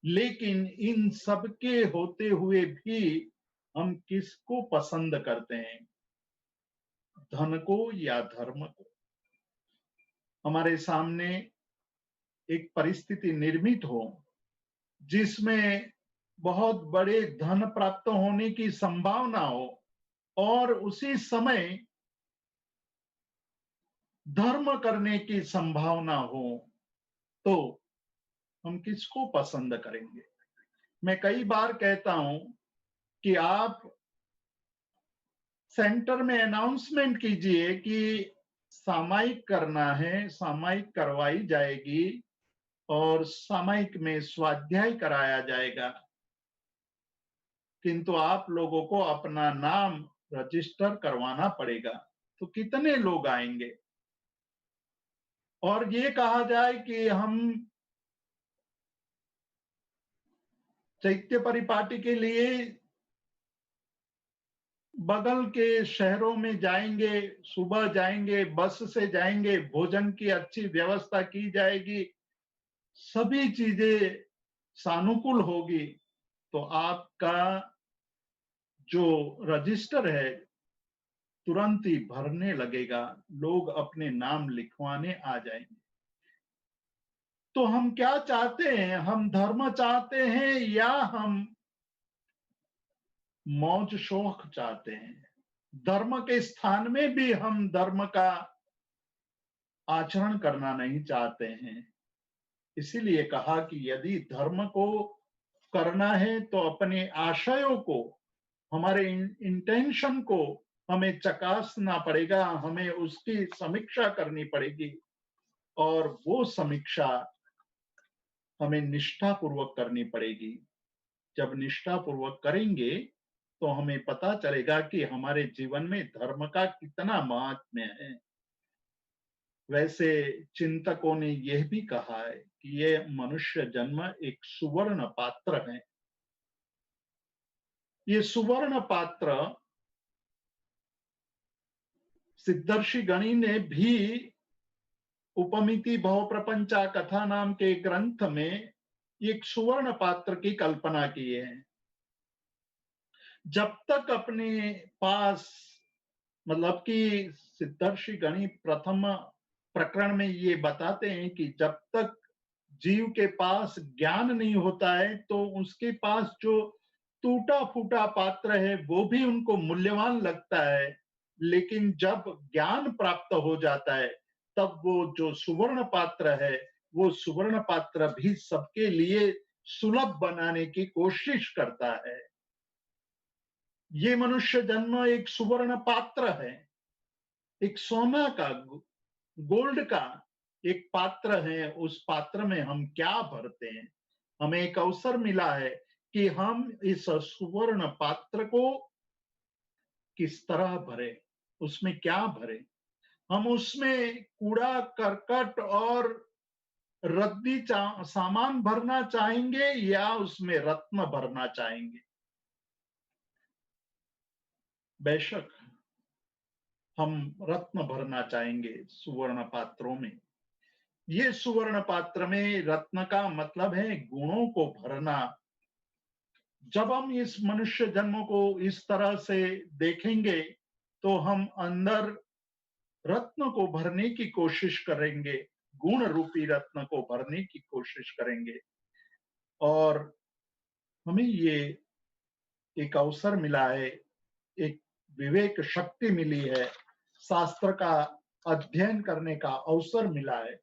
लेकिन इन सब के होते हुए भी हम किसको पसंद करते हैं, धन को या धर्म को? हमारे सामने एक परिस्थिति निर्मित हो जिसमें बहुत बड़े धन प्राप्त होने की संभावना हो, और उसी समय धर्म करने की संभावना हो, तो हम किसको पसंद करेंगे? मैं कई बार कहता हूं कि आप सेंटर में अनाउंसमेंट कीजिए कि सामायिक करना है, सामायिक करवाई जाएगी और सामायिक में स्वाध्याय कराया जाएगा, किंतु आप लोगों को अपना नाम रजिस्टर करवाना पड़ेगा, तो कितने लोग आएंगे? और ये कहा जाए कि हम चैत्य परिपाटी के लिए बगल के शहरों में जाएंगे, सुबह जाएंगे, बस से जाएंगे, भोजन की अच्छी व्यवस्था की जाएगी, सभी चीजें सानुकूल होगी, तो आपका जो रजिस्टर है तुरंत ही भरने लगेगा, लोग अपने नाम लिखवाने आ जाएंगे। तो हम क्या चाहते हैं? हम धर्म चाहते हैं या हम मौज शौक चाहते हैं? धर्म के स्थान में भी हम धर्म का आचरण करना नहीं चाहते हैं। इसीलिए कहा कि यदि धर्म को करना है तो अपने आशयों को, हमारे इंटेंशन को हमें चकासना पड़ेगा, हमें उसकी समीक्षा करनी पड़ेगी, और वो समीक्षा हमें निष्ठापूर्वक करनी पड़ेगी। जब निष्ठापूर्वक करेंगे तो हमें पता चलेगा कि हमारे जीवन में धर्म का कितना महात्म्य है। वैसे चिंतकों ने यह भी कहा है कि ये मनुष्य जन्म एक सुवर्ण पात्र है। ये सुवर्ण पात्र सिद्धर्षि गणी ने भी उपमिति भव प्रपंचा कथा नाम के ग्रंथ में एक सुवर्ण पात्र की कल्पना की है। जब तक अपने पास, मतलब कि सिद्धर्षि गणी प्रथम प्रकरण में ये बताते हैं कि जब तक जीव के पास ज्ञान नहीं होता है तो उसके पास जो टूटा फूटा पात्र है वो भी उनको मूल्यवान लगता है, लेकिन जब ज्ञान प्राप्त हो जाता है तब वो जो सुवर्ण पात्र है वो सुवर्ण पात्र भी सबके लिए सुलभ बनाने की कोशिश करता है। ये मनुष्य जन्म एक सुवर्ण पात्र है, एक सोना का, गोल्ड का एक पात्र है। उस पात्र में हम क्या भरते हैं? हमें एक अवसर मिला है कि हम इस सुवर्ण पात्र को किस तरह भरे, उसमें क्या भरे। हम उसमें कूड़ा करकट और रद्दी सामान भरना चाहेंगे या उसमें रत्न भरना चाहेंगे? बेशक हम रत्न भरना चाहेंगे सुवर्ण पात्रों में। ये सुवर्ण पात्र में रत्न का मतलब है गुणों को भरना। जब हम इस मनुष्य जन्म को इस तरह से देखेंगे तो हम अंदर रत्न को भरने की कोशिश करेंगे, गुण रूपी रत्न को भरने की कोशिश करेंगे। और हमें ये एक अवसर मिला है, एक विवेक शक्ति मिली है, शास्त्र का अध्ययन करने का अवसर मिला है।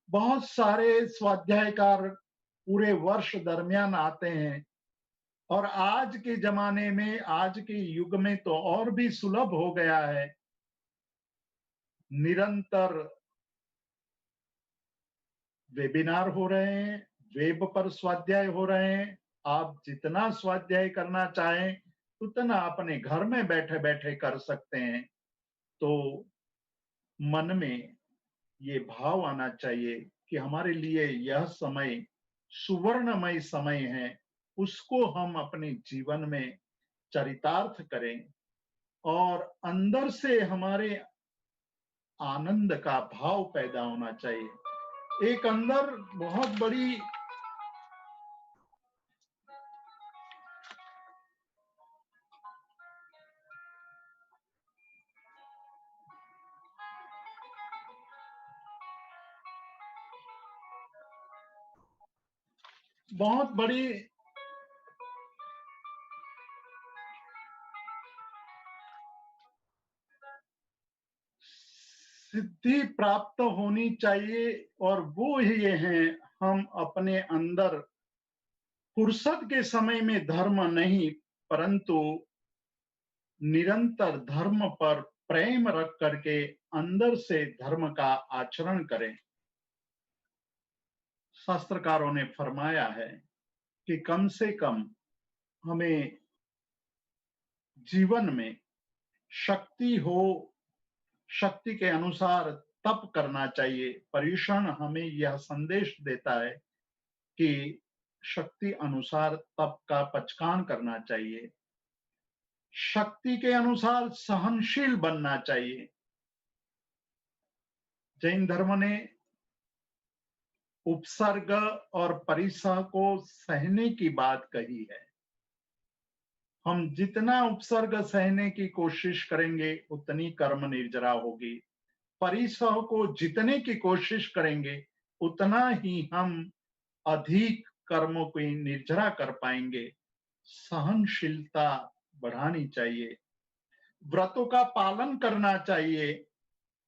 बहुत सारे स्वाध्यायकार पूरे वर्ष दरमियान आते हैं और आज के जमाने में, आज के युग में तो और भी सुलभ हो गया है। निरंतर वेबिनार हो रहे हैं, वेब पर स्वाध्याय हो रहे हैं। आप जितना स्वाध्याय करना चाहें उतना अपने घर में बैठे बैठे कर सकते हैं। तो मन में ये भाव आना चाहिए कि हमारे लिए यह समय सुवर्णमय समय है, उसको हम अपने जीवन में चरितार्थ करें और अंदर से हमारे आनंद का भाव पैदा होना चाहिए। एक अंदर बहुत बड़ी सिद्धि प्राप्त होनी चाहिए और वो ये है, हम अपने अंदर फुर्सत के समय में धर्म नहीं परंतु निरंतर धर्म पर प्रेम रख करके अंदर से धर्म का आचरण करें। शास्त्रकारों ने फरमाया है कि कम से कम हमें जीवन में शक्ति हो, शक्ति के अनुसार तप करना चाहिए। पर्युषण हमें यह संदेश देता है कि शक्ति अनुसार तप का पचकान करना चाहिए, शक्ति के अनुसार सहनशील बनना चाहिए। जैन धर्म ने उपसर्ग और परिसह को सहने की बात कही है। हम जितना उपसर्ग सहने की कोशिश करेंगे उतनी कर्म निर्जरा होगी। परिसह को जितने की कोशिश करेंगे उतना ही हम अधिक कर्मों की निर्जरा कर पाएंगे। सहनशीलता बढ़ानी चाहिए, व्रतों का पालन करना चाहिए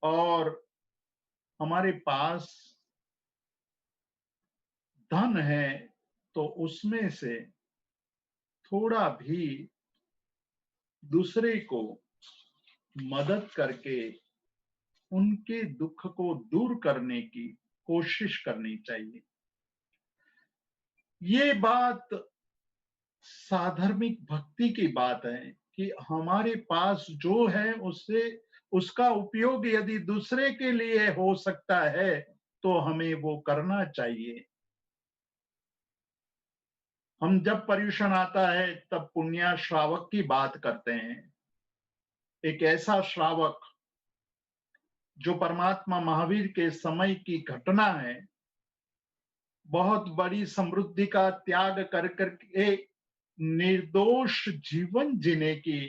और हमारे पास धन है तो उसमें से थोड़ा भी दूसरे को मदद करके उनके दुख को दूर करने की कोशिश करनी चाहिए। ये बात साधर्मिक भक्ति की बात है कि हमारे पास जो है उससे उसका उपयोग यदि दूसरे के लिए हो सकता है तो हमें वो करना चाहिए। हम जब पर्युषण आता है तब पुण्य श्रावक की बात करते हैं। एक ऐसा श्रावक जो परमात्मा महावीर के समय की घटना है, बहुत बड़ी समृद्धि का त्याग कर करके निर्दोष जीवन जीने की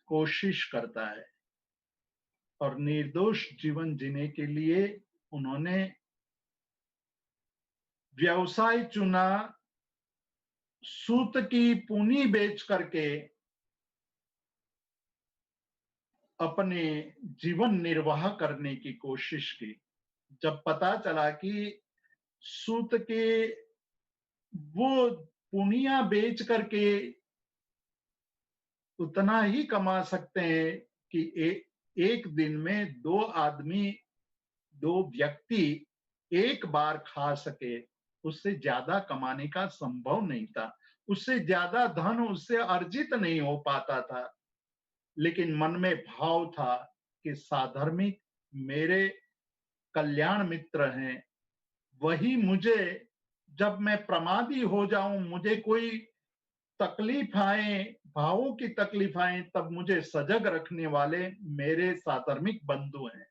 कोशिश करता है। और निर्दोष जीवन जीने के लिए उन्होंने व्यवसाय चुना, सूत की पूनी बेच करके अपने जीवन निर्वाह करने की कोशिश की। जब पता चला कि सूत के वो पूनिया बेच करके उतना ही कमा सकते हैं कि एक दिन में दो आदमी, दो व्यक्ति एक बार खा सके, उससे ज्यादा कमाने का संभव नहीं था। उससे ज्यादा धन उससे अर्जित नहीं हो पाता था। लेकिन मन में भाव था कि साधर्मिक मेरे कल्याण मित्र हैं, वही मुझे, जब मैं प्रमादी हो जाऊं, मुझे कोई तकलीफ आए, भावों की तकलीफ आए, तब मुझे सजग रखने वाले मेरे साधर्मिक बंधु हैं।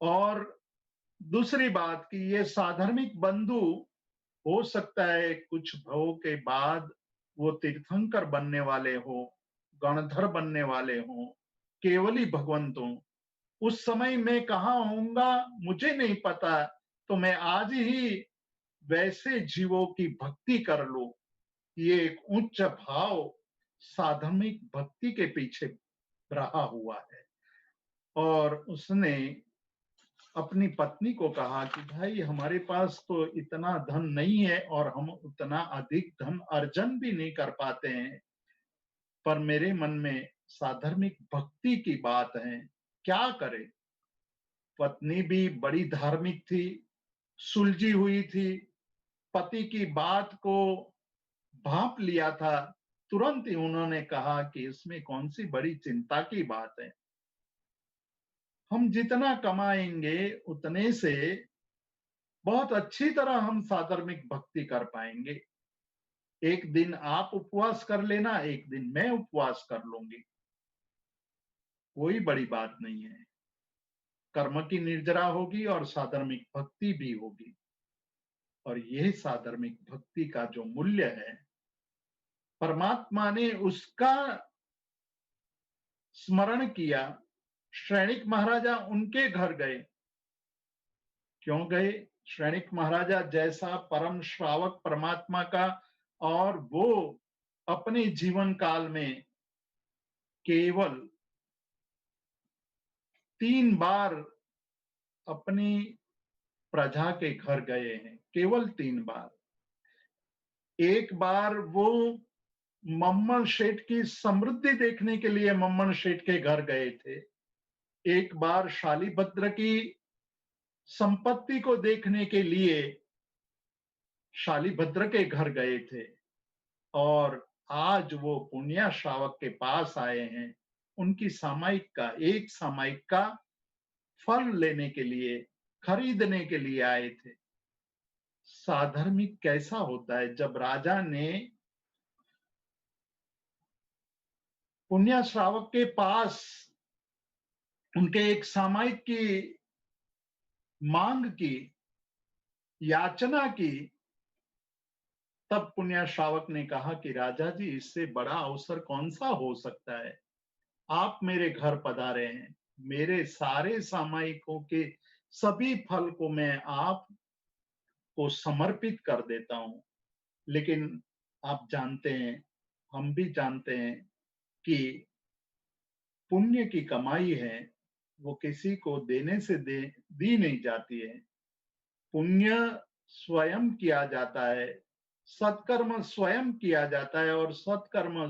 और दूसरी बात कि ये साधर्मिक बंधु, हो सकता है कुछ भावों के बाद वो तीर्थंकर बनने वाले हो, गणधर बनने वाले हो, केवली भगवंत हो। उस समय मैं कहाँ होऊंगा मुझे नहीं पता, तो मैं आज ही वैसे जीवों की भक्ति कर लूं। ये एक उच्च भाव साधर्मिक भक्ति के पीछे रहा हुआ है। और उसने अपनी पत्नी को कहा कि भाई, हमारे पास तो इतना धन नहीं है और हम उतना अधिक धन अर्जन भी नहीं कर पाते हैं, पर मेरे मन में साधर्मिक भक्ति की बात है, क्या करे। पत्नी भी बड़ी धार्मिक थी, सुलझी हुई थी, पति की बात को भांप लिया था। तुरंत ही उन्होंने कहा कि इसमें कौन सी बड़ी चिंता की बात है, हम जितना कमाएंगे उतने से बहुत अच्छी तरह हम साधर्मिक भक्ति कर पाएंगे। एक दिन आप उपवास कर लेना, एक दिन मैं उपवास कर लूंगी, कोई बड़ी बात नहीं है। कर्म की निर्जरा होगी और साधर्मिक भक्ति भी होगी। और यह साधर्मिक भक्ति का जो मूल्य है, परमात्मा ने उसका स्मरण किया। श्रेणिक महाराजा उनके घर गए। क्यों गए? श्रेणिक महाराजा जैसा परम श्रावक परमात्मा का, और वो अपने जीवन काल में केवल 3 बार अपनी प्रजा के घर गए हैं, केवल 3 बार। एक बार वो मम्मल शेठ की समृद्धि देखने के लिए मम्मल शेठ के घर गए थे। एक बार शालीभद्र की संपत्ति को देखने के लिए शालीभद्र के घर गए थे। और आज वो पुण्य श्रावक के पास आए हैं, उनकी सामायिक का, एक सामायिक का फल लेने के लिए, खरीदने के लिए आए थे। साधर्मिक कैसा होता है? जब राजा ने पुण्य श्रावक के पास उनके एक सामायिक की मांग की, याचना की, तब पुण्य श्रावक ने कहा कि राजा जी, इससे बड़ा अवसर कौन सा हो सकता है। आप मेरे घर पधारे हैं, मेरे सारे सामायिकों के सभी फल को मैं आपको समर्पित कर देता हूं। लेकिन आप जानते हैं, हम भी जानते हैं कि पुण्य की कमाई है, वो किसी को देने से दी नहीं जाती है। पुण्य स्वयं किया जाता है, सत्कर्म स्वयं किया जाता है, और सत्कर्म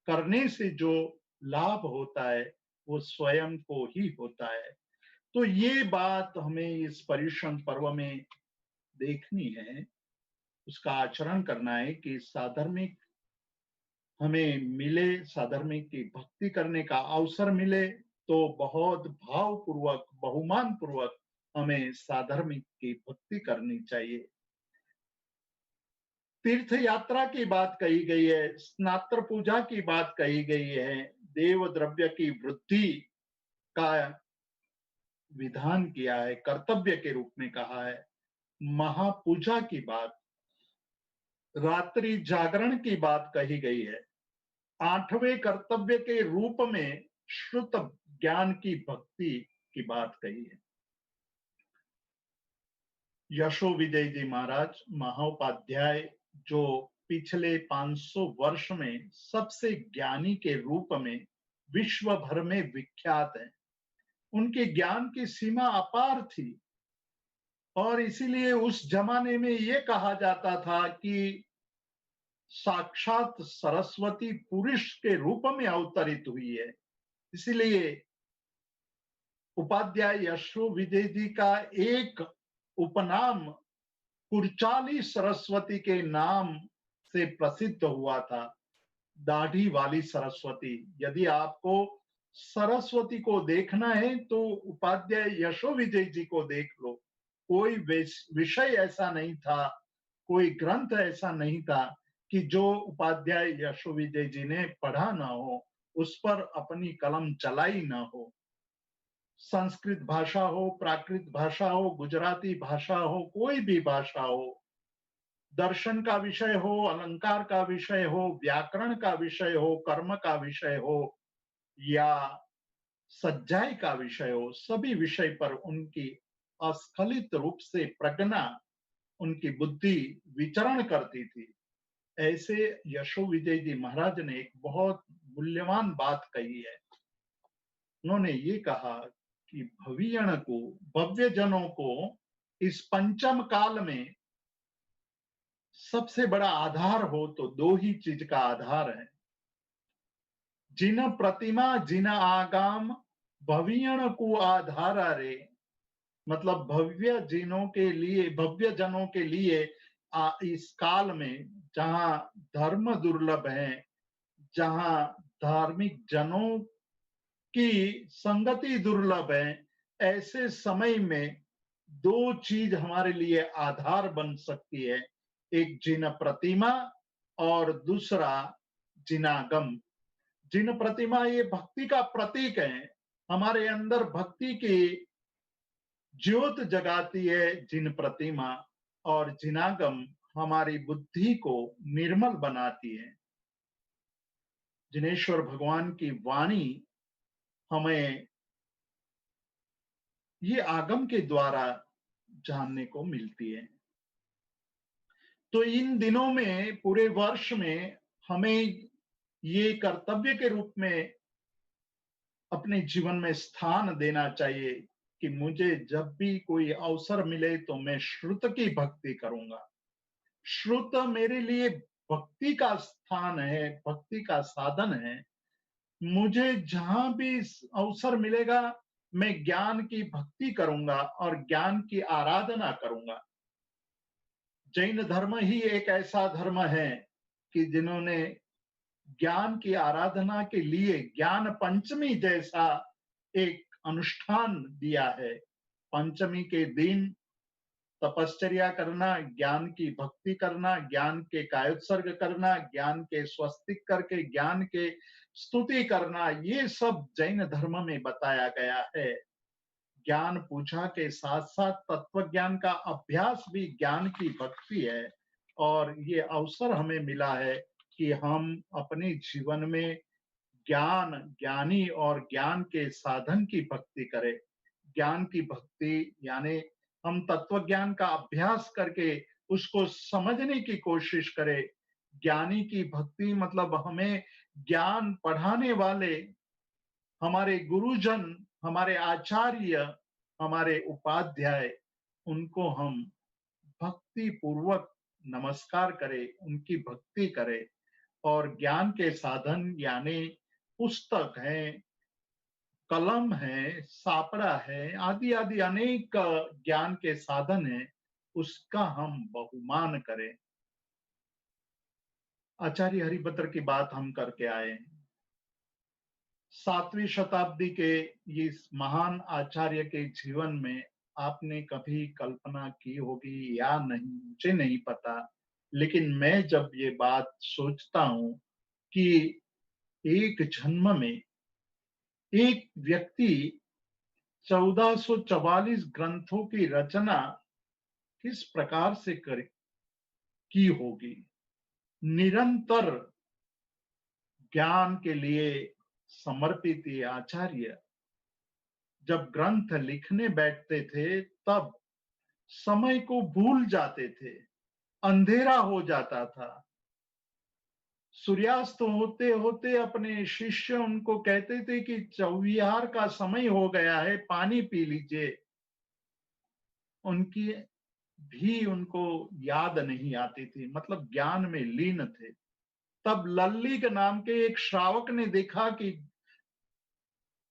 करने से जो लाभ होता है वो स्वयं को ही होता है। तो ये बात हमें इस पर्युषण पर्व में देखनी है, उसका आचरण करना है कि साधर्मिक हमें मिले, साधर्मिक की भक्ति करने का अवसर मिले, तो बहुत भावपूर्वक, बहुमान पूर्वक हमें साधर्मिक की भक्ति करनी चाहिए। तीर्थ यात्रा की बात कही गई है, स्नात्र पूजा की बात कही गई है, देव द्रव्य की वृद्धि का विधान किया है, कर्तव्य के रूप में कहा है, महापूजा की बात, रात्रि जागरण की बात कही गई है। आठवें कर्तव्य के रूप में श्रुत ज्ञान की भक्ति की बात कही है। यशो विजय जी महाराज महोपाध्याय, जो पिछले 500 वर्ष में सबसे ज्ञानी के रूप में विश्व भर में विख्यात हैं। उनके ज्ञान की सीमा अपार थी और इसीलिए उस जमाने में ये कहा जाता था कि साक्षात सरस्वती पुरुष के रूप में अवतरित हुई है। इसलिए उपाध्याय यशो विजय जी का एक उपनाम कुरचाली सरस्वती के नाम से प्रसिद्ध हुआ था, दाढ़ी वाली सरस्वती। यदि आपको सरस्वती को देखना है तो उपाध्याय यशो विजय जी को देख लो। कोई विषय ऐसा नहीं था, कोई ग्रंथ ऐसा नहीं था कि जो उपाध्याय यशो विजय जी ने पढ़ा ना हो, उस पर अपनी कलम चलाई ना हो। संस्कृत भाषा हो, प्राकृत भाषा हो, गुजराती भाषा हो, कोई भी भाषा हो, दर्शन का विषय हो, अलंकार का विषय हो, व्याकरण का विषय हो, कर्म का विषय हो या सज्जाई का विषय हो, सभी विषय पर उनकी अस्खलित रूप से प्रज्ञा, उनकी बुद्धि विचरण करती थी। ऐसे यशो विजय जी महाराज ने एक बहुत मूल्यवान बात कही है। उन्होंने ये कहा कि भवियण को, भव्य जनों को इस पंचम काल में सबसे बड़ा आधार हो तो दो ही चीज का आधार है, जिन प्रतिमा जिन आगाम भवियण को आधार रे। मतलब भव्य जिनों के लिए, भव्य जनों के लिए इस काल में जहां धर्म दुर्लभ है, जहां धार्मिक जनों की संगति दुर्लभ है, ऐसे समय में दो चीज हमारे लिए आधार बन सकती है, एक जिन प्रतिमा और दूसरा जिनागम। जिन प्रतिमा ये भक्ति का प्रतीक है, हमारे अंदर भक्ति की ज्योत जगाती है जिन प्रतिमा, और जिनागम हमारी बुद्धि को निर्मल बनाती है। जिनेश्वर भगवान की वाणी हमें ये आगम के द्वारा जानने को मिलती है। तो इन दिनों में, पूरे वर्ष में, हमें ये कर्तव्य के रूप में अपने जीवन में स्थान देना चाहिए कि मुझे जब भी कोई अवसर मिले तो मैं श्रुत की भक्ति करूंगा। श्रुत मेरे लिए भक्ति का स्थान है, भक्ति का साधन है। मुझे जहां भी अवसर मिलेगा मैं ज्ञान की भक्ति करूंगा और ज्ञान की आराधना करूंगा। जैन धर्म ही एक ऐसा धर्म है कि जिन्होंने ज्ञान की आराधना के लिए ज्ञान पंचमी जैसा एक अनुष्ठान दिया है। पंचमी के दिन तपश्चर्या करना, ज्ञान की भक्ति करना, ज्ञान के कायोत्सर्ग करना, ज्ञान के स्वस्तिक करके ज्ञान के स्तुति करना, ये सब जैन धर्म में बताया गया है। ज्ञान पूजा के साथ साथ तत्व ज्ञान का अभ्यास भी ज्ञान की भक्ति है। और ये अवसर हमें मिला है कि हम अपने जीवन में ज्ञान, ज्ञानी और ज्ञान के साधन की भक्ति करें। ज्ञान की भक्ति यानी हम तत्व ज्ञान का अभ्यास करके उसको समझने की कोशिश करें। ज्ञानी की भक्ति मतलब हमें ज्ञान पढ़ाने वाले हमारे गुरुजन, हमारे आचार्य, हमारे उपाध्याय, उनको हम भक्ति पूर्वक नमस्कार करें, उनकी भक्ति करें। और ज्ञान के साधन यानी पुस्तक है, कलम है, सापड़ा है, आदि आदि अनेक ज्ञान के साधन है, उसका हम बहुमान करें। आचार्य हरिभद्र की बात हम करके आए हैं। 7वीं शताब्दी के इस महान आचार्य के जीवन में आपने कभी कल्पना की होगी या नहीं, मुझे नहीं पता, लेकिन मैं जब ये बात सोचता हूं कि एक जन्म में एक व्यक्ति 1444 ग्रंथों की रचना किस प्रकार से की होगी। निरंतर ज्ञान के लिए समर्पित ये आचार्य जब ग्रंथ लिखने बैठते थे तब समय को भूल जाते थे, अंधेरा हो जाता था। सूर्यास्त होते होते अपने शिष्य उनको कहते थे कि चौविहार का समय हो गया है, पानी पी लीजिए। उनकी भी उनको याद नहीं आती थी, मतलब ज्ञान में लीन थे। तब लल्लिक नाम के एक श्रावक ने देखा कि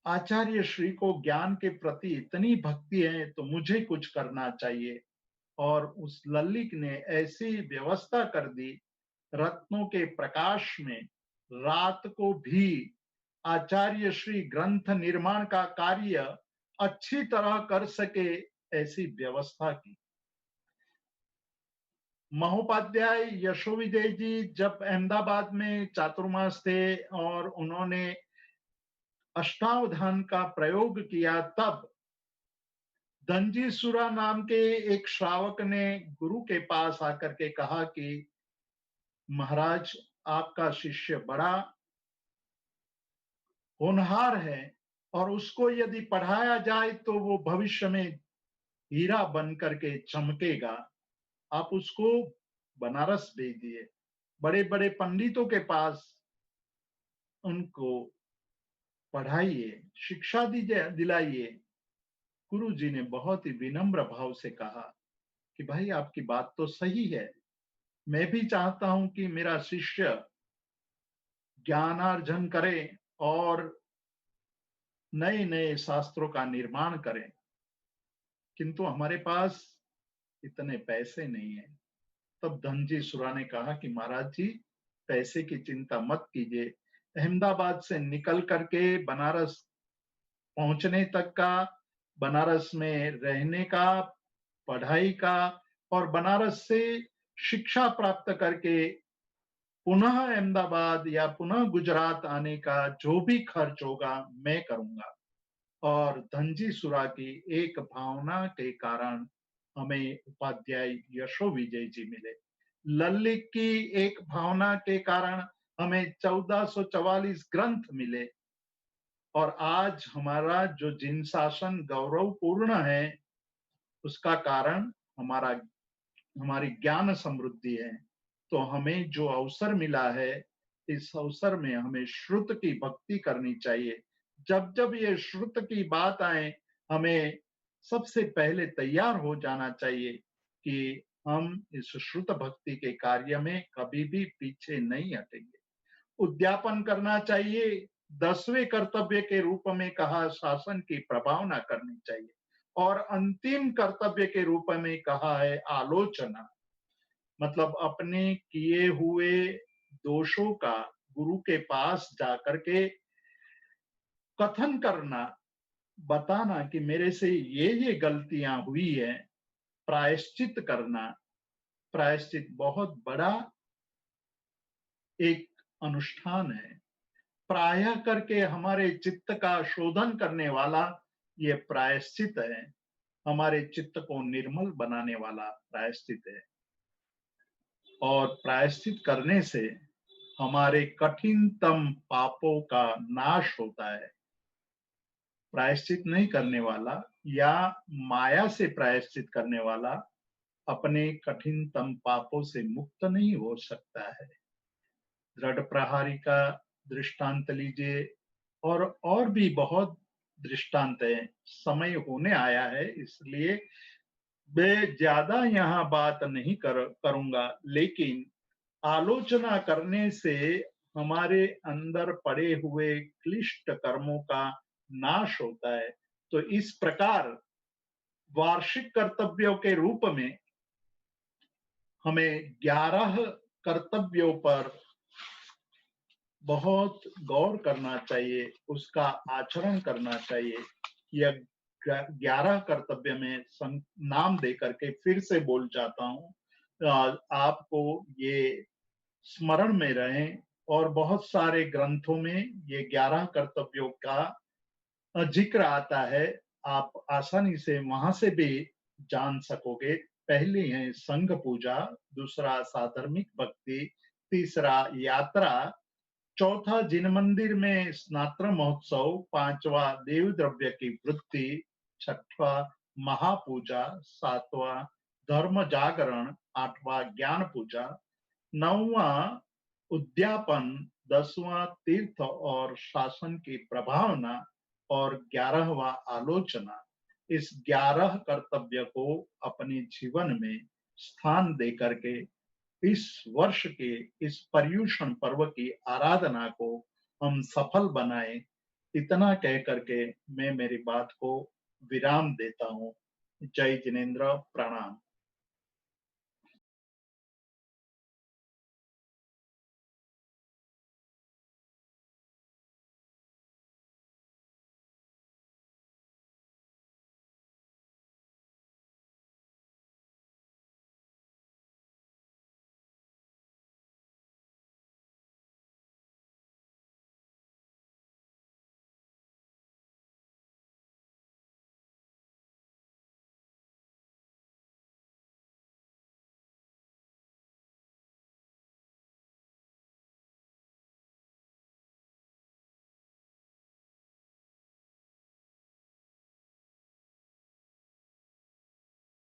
आचार्य श्री को ज्ञान के प्रति इतनी भक्ति है तो मुझे कुछ करना चाहिए। और उस लल्लिक ने ऐसी व्यवस्था कर दी, रत्नों के प्रकाश में रात को भी आचार्य श्री ग्रंथ निर्माण का कार्य अच्छी तरह कर सके, ऐसी व्यवस्था की। महोपाध्याय यशोविजय जी जब अहमदाबाद में चातुर्मास थे और उन्होंने अष्टावधान का प्रयोग किया, तब धनजी सुरा नाम के एक श्रावक ने गुरु के पास आकर के कहा कि महाराज, आपका शिष्य बड़ा होनहार है और उसको यदि पढ़ाया जाए तो वो भविष्य में हीरा बन करके चमकेगा। आप उसको बनारस भेजिए, बड़े बड़े पंडितों के पास उनको पढ़ाइए, शिक्षा दीजिए, दिलाइए। गुरु जी ने बहुत ही विनम्र भाव से कहा कि भाई, आपकी बात तो सही है, मैं भी चाहता हूं कि मेरा शिष्य ज्ञानार्जन करे और नए नए शास्त्रों का निर्माण करे, किंतु हमारे पास इतने पैसे नहीं है। तब धनजी सुरा ने कहा कि महाराज जी, पैसे की चिंता मत कीजिए। अहमदाबाद से निकल करके बनारस पहुंचने तक का, बनारस में रहने का, पढ़ाई का और बनारस से शिक्षा प्राप्त करके पुनः अहमदाबाद या पुनः गुजरात आने का जो भी खर्च होगा मैं करूंगा। और धनजी सुरा की एक भावना के कारण हमें उपाध्याय यशो विजय जी मिले। लल्लिक की एक भावना के कारण हमें 1444 ग्रंथ मिले। और आज हमारा जो जिन शासन गौरवपूर्ण है, उसका कारण हमारा हमारी ज्ञान समृद्धि है। तो हमें जो अवसर मिला है, इस अवसर में हमें श्रुत की भक्ति करनी चाहिए। जब जब ये श्रुत की बात आए, हमें सबसे पहले तैयार हो जाना चाहिए कि हम इस श्रुत भक्ति के कार्य में कभी भी पीछे नहीं हटेंगे। उद्यापन करना चाहिए। 10वें कर्तव्य के रूप में कहा, शासन की प्रभावना करनी चाहिए। और अंतिम कर्तव्य के रूप में कहा है आलोचना, मतलब अपने किए हुए दोषों का गुरु के पास जाकर के कथन करना, बताना कि मेरे से ये गलतियां हुई है, प्रायश्चित करना। प्रायश्चित बहुत बड़ा एक अनुष्ठान है। प्रायः करके हमारे चित्त का शोधन करने वाला ये प्रायश्चित है, हमारे चित्त को निर्मल बनाने वाला प्रायश्चित है। और प्रायश्चित करने से हमारे कठिनतम पापों का नाश होता है। प्रायश्चित नहीं करने वाला या माया से प्रायश्चित करने वाला अपने कठिनतम पापों से मुक्त नहीं हो सकता है। दृढ़ प्रहारी का दृष्टांत लीजिए, और भी बहुत दृष्टांत है। समय होने आया है, इसलिए मैं ज्यादा यहाँ बात नहीं करूंगा, लेकिन आलोचना करने से हमारे अंदर पड़े हुए क्लिष्ट कर्मों का नाश होता है। तो इस प्रकार वार्षिक कर्तव्यों के रूप में हमें 11 कर्तव्यों पर बहुत गौर करना चाहिए, उसका आचरण करना चाहिए। यह 11 कर्तव्य में नाम दे करके फिर से बोल जाता हूं, आपको ये स्मरण में रहे। और बहुत सारे ग्रंथों में ये 11 कर्तव्यों का जिक्र आता है। आप आसानी से वहां से भी जान सकोगे। पहली है संघ पूजा, दूसरा साधर्मिक भक्ति, तीसरा यात्रा, चौथा जिन मंदिर में स्नात्र महोत्सव, पांचवा देव द्रव्य की वृत्ति, छठवा महापूजा, सातवां धर्म जागरण, आठवां ज्ञान पूजा, नौवां उद्यापन, 10वां तीर्थ और शासन की प्रभावना और 11वां आलोचना। इस 11 कर्तव्य को अपने जीवन में स्थान देकर के इस वर्ष के इस पर्युषण पर्व की आराधना को हम सफल बनाए। इतना कह करके मैं मेरी बात को विराम देता हूँ। जय जिनेन्द्र, प्रणाम।